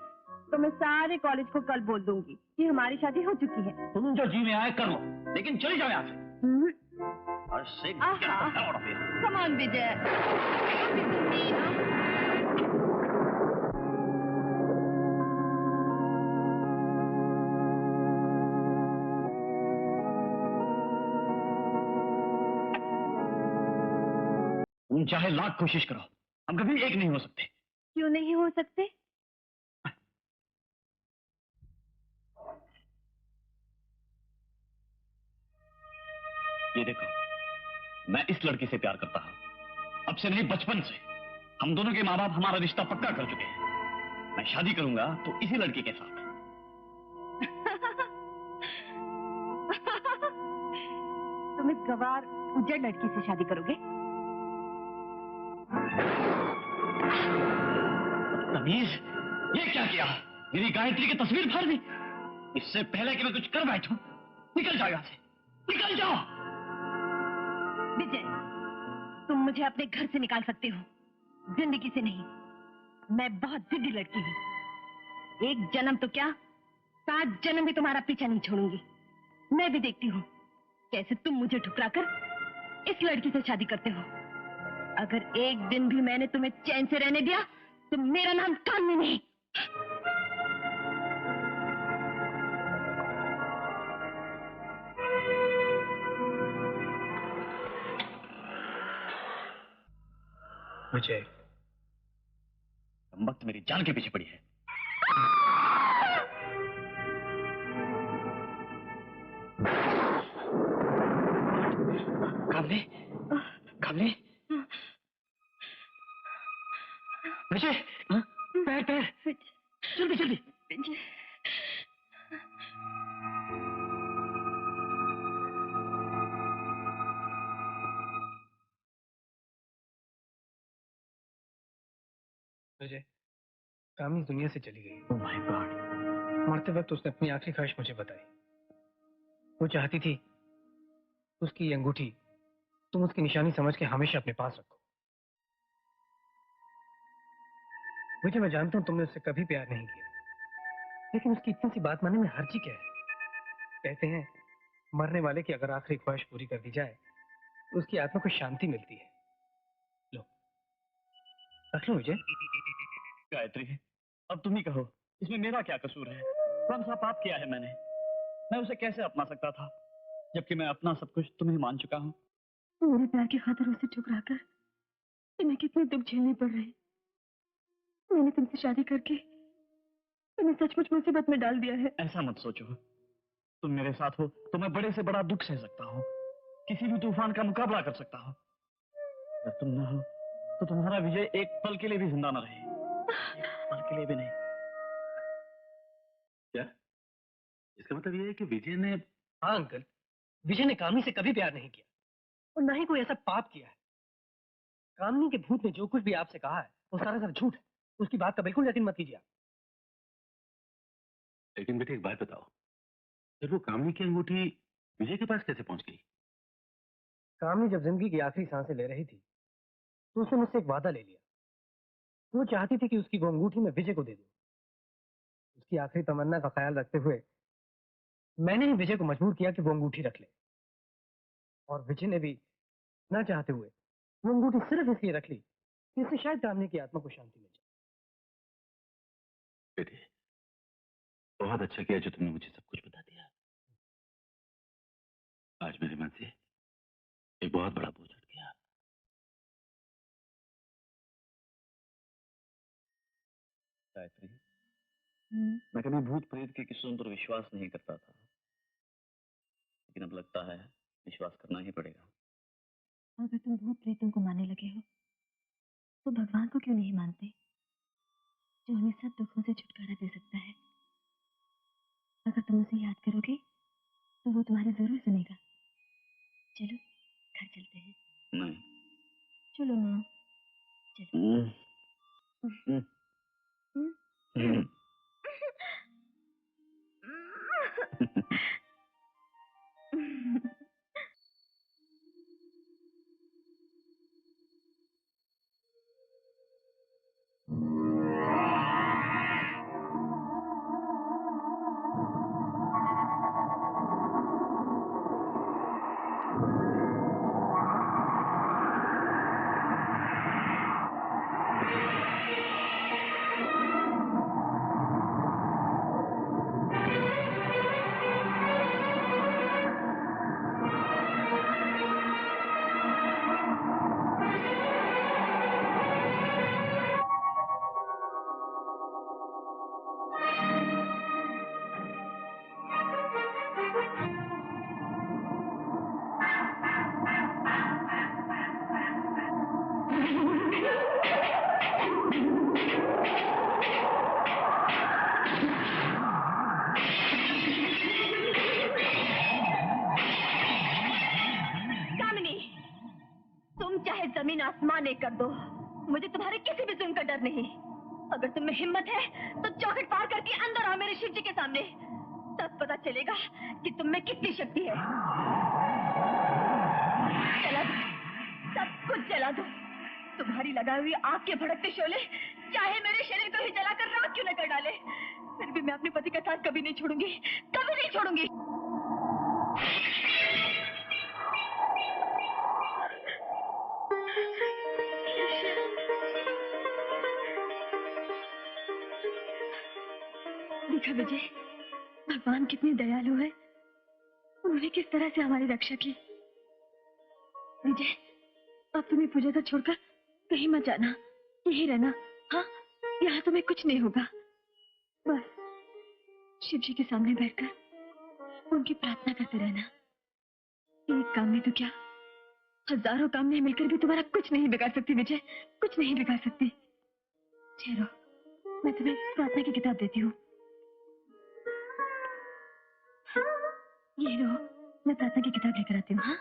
तो मैं सारे कॉलेज को कल बोल दूंगी कि हमारी शादी हो चुकी है। तुम जो जी में आए कर लो, लेकिन चली जाओ यहाँ से। और से कम ऑन विजय। तुम चाहे लाख कोशिश करो, हम कभी एक नहीं हो सकते। क्यों नहीं हो सकते? ये देखो, मैं इस लड़की से प्यार करता हूं, अब से नहीं बचपन से। हम दोनों के माँ बाप हमारा रिश्ता पक्का कर चुके हैं। मैं शादी करूंगा तो इसी लड़की के साथ। तुम इस गवार उजड़ लड़की से शादी करोगे? तमीज, ये क्या किया? मेरी गायत्री की तस्वीर फाड़ दी। इससे पहले कि मैं कुछ कर बैठूं, निकल जाओ यहाँ से, निकल जाओ। विजय, तुम मुझे अपने घर से निकाल सकते हो, जिंदगी से नहीं। मैं बहुत जिद्दी लड़की हूँ। एक जन्म तो क्या, 7 जन्म भी तुम्हारा पीछा नहीं छोड़ूंगी। मैं भी देखती हूँ कैसे तुम मुझे ठुकराकर इस लड़की से शादी करते हो। अगर एक दिन भी मैंने तुम्हें चैन से रहने दिया तो मेरा नाम कानूनी नहीं। विजय, वक्त मेरी जान के पीछे पड़ी है। कामले, कामले, विजय, पैर पैर, जल्दी जल्दी। विजय, कामनी दुनिया से चली गई। Oh my God. मरते वक्त उसने अपनी आखिरी ख्वाहिश मुझे बताई। वो चाहती थी उसकी ये अंगूठी तुम उसकी निशानी समझ के हमेशा अपने पास रखो। विजय, मैं जानता हूं तुमने उससे कभी प्यार नहीं किया, लेकिन उसकी इतनी सी बात मानने में हर्जी क्या है? कहते हैं मरने वाले की अगर आखिरी ख्वाहिश पूरी कर दी जाए तो उसकी आत्मा को शांति मिलती है। लो, रख लो विजय। गायत्री, अब तुम ही कहो, इसमें मेरा क्या कसूर है? कौन सा पाप किया है मैंने? मैं उसे कैसे अपना सकता था, जबकि मैं अपना सब कुछ तुम्हें मान चुका हूँ। मेरे प्यार की खातिर उसे ठुकराकर तुम्हें कितने दुख झेलने पड़ रहे। मैंने तुमसे शादी करके तुम्हें सचमुच मुसीबत में डाल दिया है। ऐसा मत सोचो, तुम मेरे साथ हो तो मैं बड़े से बड़ा दुख सह सकता हूँ, किसी भी तूफान का मुकाबला कर सकता हूँ। अगर तुम ना हो तो तुम्हारा विजय एक पल के लिए भी जिंदा न रहे, एक पल के लिए भी नहीं। क्या इसका मतलब ये है कि विजय ने? हाँ अंकल, विजय ने कामनी से कभी प्यार नहीं किया और ना ही कोई ऐसा पाप किया है। कामनी के भूत ने जो कुछ भी आपसे कहा है वो सारा झूठ है। उसकी बात का बिल्कुल यकीन मत कीजिए आप। लेकिन बेटे एक बात बताओ, फिर वो कामनी की अंगूठी विजय के पास कैसे पहुंच गई? कामनी जब जिंदगी की आखिरी सांसें ले रही थी तो उसने मुझसे एक वादा ले लिया। वो चाहती थी कि उसकी वो अंगूठी मैं विजय को दे दूं। उसकी आखिरी तमन्ना का ख्याल रखते हुए मैंने ही विजय को मजबूर किया कि वो अंगूठी रख ले, और विजय ने भी ना चाहते हुए वो अंगूठी सिर्फ इसलिए रख ली कि इससे शायद कामनी की आत्मा को शांति मिल जाए। बेटे, बहुत अच्छा किया जो तुमने मुझे सब कुछ बता दिया। आज मेरे मन से एक बहुत बड़ा बोझ हट गया। गायत्री, मैं कभी भूत प्रेत के किस्सों पर विश्वास नहीं करता था, लेकिन अब लगता है विश्वास करना ही पड़ेगा। अगर तुम भूत प्रेतों को मानने लगे हो तो भगवान को क्यों नहीं मानते, जो हमें सब दुखों से छुटकारा दे सकता है? अगर तुम उसे याद करोगे तो वो तुम्हारी जरूर सुनेगा। चलो घर चलते हैं। नहीं। चलो ना, चलो। जमीन आसमान एक कर दो, मुझे तुम्हारे किसी भी जुल्म का डर नहीं। अगर तुम में हिम्मत है तो चौखट पार करके अंदर आओ मेरे शिव जी के सामने, तब पता चलेगा कि तुम में कितनी शक्ति है। चला दो, सब कुछ जला दो। तुम्हारी लगाई हुई आग के भड़कते शोले चाहे मेरे शरीर को ही जलाकर राख क्यों न कर डाले, फिर भी मैं अपने पति का साथ कभी नहीं छोड़ूंगी, कभी नहीं छोड़ूंगी। देखा विजय, भगवान कितने दयालु है, उन्होंने किस तरह से हमारी रक्षा की। विजय, अब तुम्हें पूजा को छोड़कर कहीं मत जाना, यहीं रहना। हाँ, यहाँ तुम्हें कुछ नहीं होगा। बस शिव जी के सामने बैठकर उनकी प्रार्थना करते रहना। एक काम में तो क्या, हजारों काम में मिलकर भी तुम्हारा कुछ नहीं बिगाड़ सकती विजय, कुछ नहीं बिगाड़ सकती। ठहरो, मैं तुम्हें प्रार्थना की किताब देती हूँ। ये लो, मैं प्रार्थना की किताब लेकर आती हूँ। हाँ,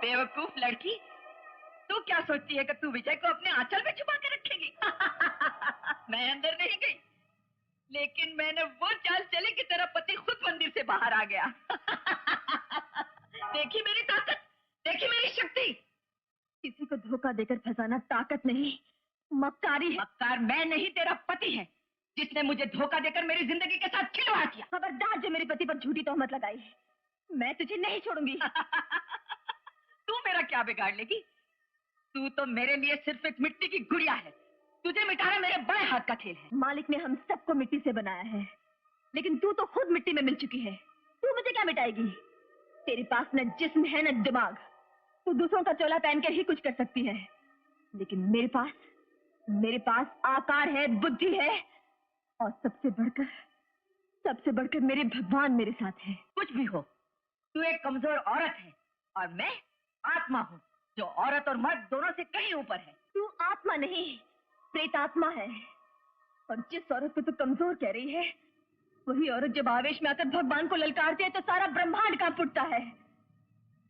बेवकूफ लड़की, तू क्या सोचती है कि तू विजय को अपने आंचल में छुपा के रखेगी? मैं अंदर नहीं गई, लेकिन मैंने वो चाल चली कि तेरा पति खुद मंदिर से बाहर आ गया। देखी मेरी ताकत, देखी मेरी शक्ति। किसी को धोखा देकर फंसाना ताकत नहीं, मक्कारी है। मक्कार मैं नहीं, तेरा पति है, जिसने मुझे धोखा देकर मेरी जिंदगी के साथ खिलवाड़ किया। खबरदार जो मेरे पति पर झूठी तोहमत लगाई, मैं तुझे नहीं छोड़ूंगी। तू मेरा क्या बिगाड़ लेगी? तू तो मेरे लिए सिर्फ एक मिट्टी की गुड़िया है, तुझे मिटाना मेरे बाएं हाथ का खेल है। मालिक ने हम सबको मिट्टी से बनाया है, लेकिन तू तो खुद मिट्टी में मिल चुकी है। तू मुझे क्या मिटाएगी? तेरे पास न जिस्म है न दिमाग, तू दूसरों का चोला पहनकर ही कुछ कर सकती है, लेकिन मेरे पास आकार है, बुद्धि है, और सबसे बढ़कर मेरे भगवान मेरे साथ है। कुछ भी हो, तू एक कमजोर औरत है और मैं आत्मा हूँ, जो औरत और मर्द दोनों से कहीं ऊपर है। तू आत्मा नहीं, प्रेतात्मा है। और जिस औरत को तू कमजोर कह रही है, वही औरत जब आवेश में आकर भगवान को ललकारती है तो सारा ब्रह्मांड कांप उठता है।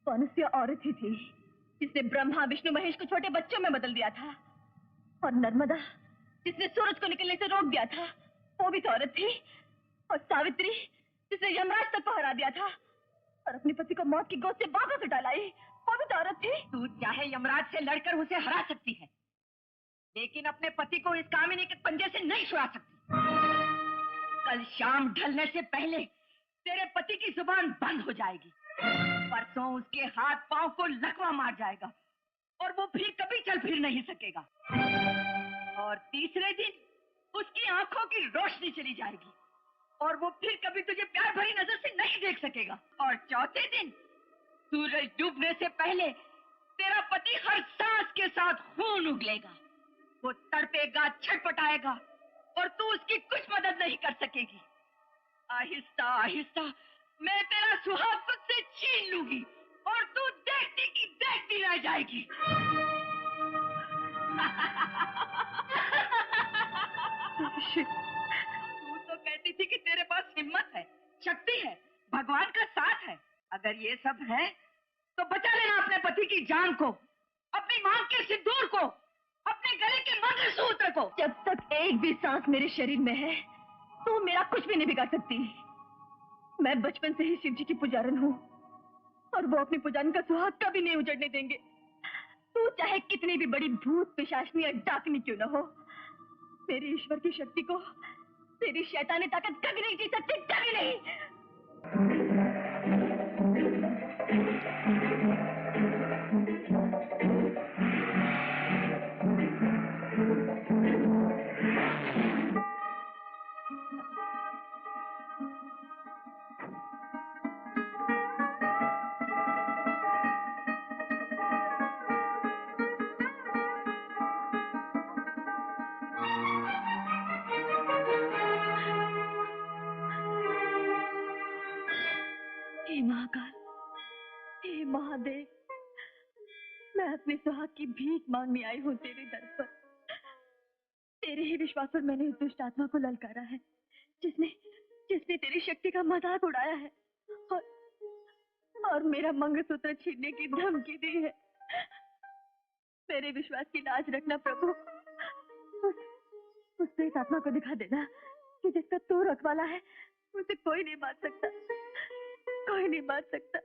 कौन सी औरत ही थी जिसने ब्रह्मा विष्णु महेश को छोटे बच्चों में बदल दिया था, और नर्मदा जिसने सूरज को निकलने से रोक दिया था, वो भी तो औरत थी। और सावित्री जिसने यमराज तक को हरा दिया था और अपने पति को मौत की गोद से वापस उठा लाई, वो भी तो औरत थी। तू चाहे यमराज से लड़कर उसे हरा सकती है, लेकिन अपने पति को इस कामिनी के पंजे से नहीं छुड़ा सकती। कल शाम ढलने से पहले तेरे पति की जुबान बंद हो जाएगी, परसों उसके हाथ पांव को लकवा मार जाएगा और वो फिर कभी चल फिर नहीं सकेगा, और तीसरे दिन उसकी आंखों की रोशनी चली जाएगी और वो फिर कभी तुझे प्यार भरी नजर से नहीं देख सकेगा, और चौथे दिन सूरज डूबने से पहले तेरा पति साथ खून उगलेगा, वो तड़पेगा, छटपटाएगा और तू उसकी कुछ मदद नहीं कर सकेगी। आहिस्ता आहिस्ता मैं तेरा सुहाग तुझसे छीन लूंगी और तू देखती की देखती रह जाएगी। तू तो कहती थी कि तेरे पास हिम्मत है, शक्ति है, भगवान का साथ है। अगर ये सब है तो बचा लेना अपने पति की जान को, अपनी मांग के सिंदूर को, अपने गले के मंगलसूत्र को। जब तक एक भी सांस मेरे शरीर में है तो मेरा कुछ भी नहीं बिगाड़ सकती। मैं बचपन से ही शिव जी की पुजारन हूँ और वो अपनी पुजारन का सुहाग कभी नहीं उजड़ने देंगे। तू चाहे कितनी भी बड़ी भूत पिशाचनी या डाकनी क्यों न हो, मेरे ईश्वर की शक्ति को तेरी शैतानी ताकत कभी नहीं जीत सकती, कभी नहीं। हे महाकाल, हे महादेव, मैं अपने सुहाग की भीख मांगने आई हूँ तेरे दर पर। तेरे ही विश्वास पर मैंने उस दुष्ट आत्मा को ललकारा है जिसने तेरी शक्ति का मजाक उड़ाया है और मेरा मंगलसूत्र छीनने की धमकी दी है। मेरे विश्वास की लाज रखना प्रभु। उस प्रेत आत्मा को दिखा देना कि जिसका तू रखवाला है उसे कोई नहीं मार सकता, कोई नहीं मार सकता।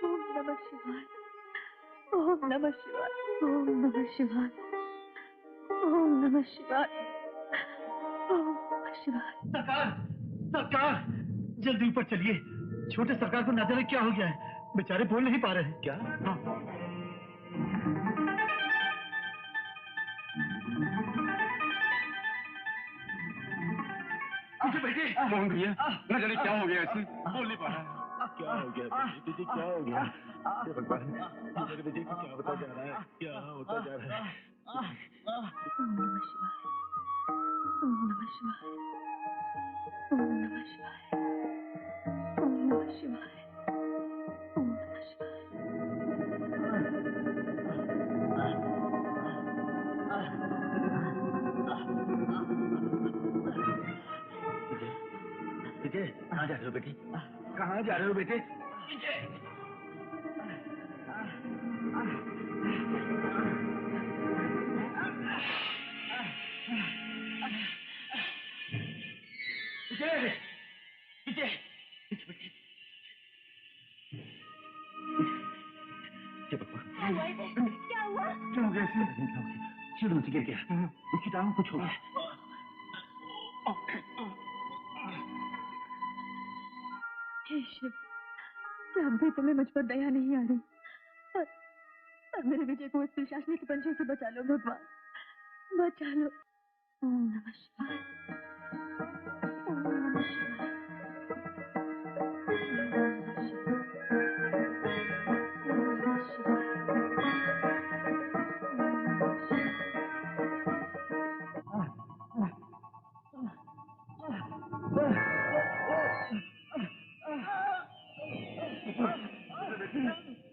ओम नमः शिवाय, ओम नमः शिवाय, ओम नमः शिवाय, ओम नमः शिवाय, ओम नमः शिवाय। सरकार, सरकार, जल्दी ऊपर चलिए। छोटे सरकार को न जाने क्या हो गया है, बेचारे बोल नहीं पा रहे हैं। क्या? हाँ। बेटे, मोहन भैया, न जाने क्या हो गया इसे, बोल नहीं पा रहा। क्या हो गया बेटे, क्या हो गया? हे भगवान, मेरे बेटे को क्या होता जा रहा है, क्या होता जा रहा है? ओम नमः शिवाय, ओम नमः शिवाय, ओम नमः शिवाय, ओम नमः शिवाय, ओम नमः शिवाय। विजय, कहाँ जा रहे हो बेटे? कहाँ जा रहे हो बेटे? विजय, विजय, क्या हुआ? क्या हो गया इसे? सीढ़ियों से गिर गया, उसकी टांग कुछ हो गया। हे शिव, क्या अब भी तुम्हें मुझ पर दया नहीं आ रही? और मेरे विजय को इस पिशाचनी के पंजे से बचा लो भगवान, बचा लो। ओम नमः शिवाय, ओम नमः शिवाय,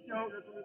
क्या हो गया तुम्हें?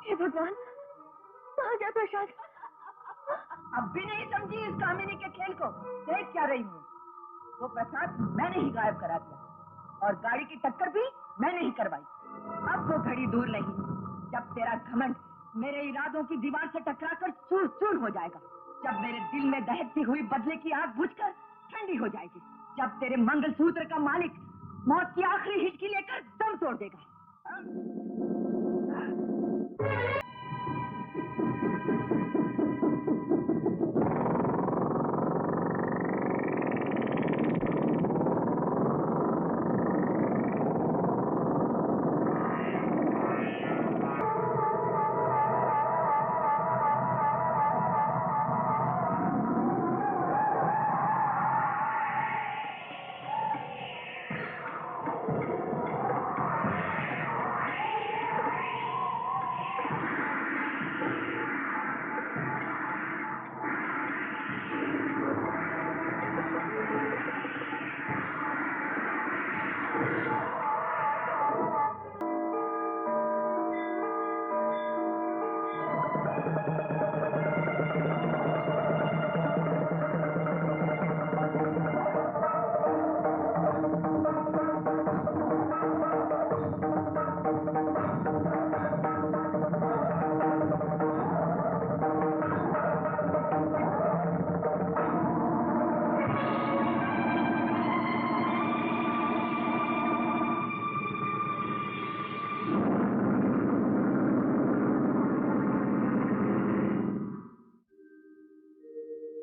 हे भगवान, कहाँ गया प्रसाद? अब भी नहीं समझी इस कामिनी के खेल को? देख क्या रही हूँ? वो प्रसाद मैंने ही गायब करा दिया और गाड़ी की टक्कर भी मैंने ही करवाई। अब वो घड़ी दूर नहीं जब तेरा घमंड मेरे इरादों की दीवार से टकराकर चूर चूर हो जाएगा, जब मेरे दिल में दहकती हुई बदले की आग बुझकर ठंडी हो जाएगी, जब तेरे मंगलसूत्र का मालिक मौत की आखिरी हिचकी लेकर दम तोड़ देगा।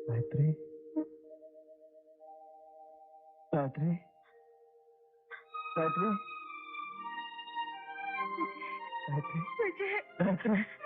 गायत्री, गायत्री, गायत्री, गायत्री, गायत्री।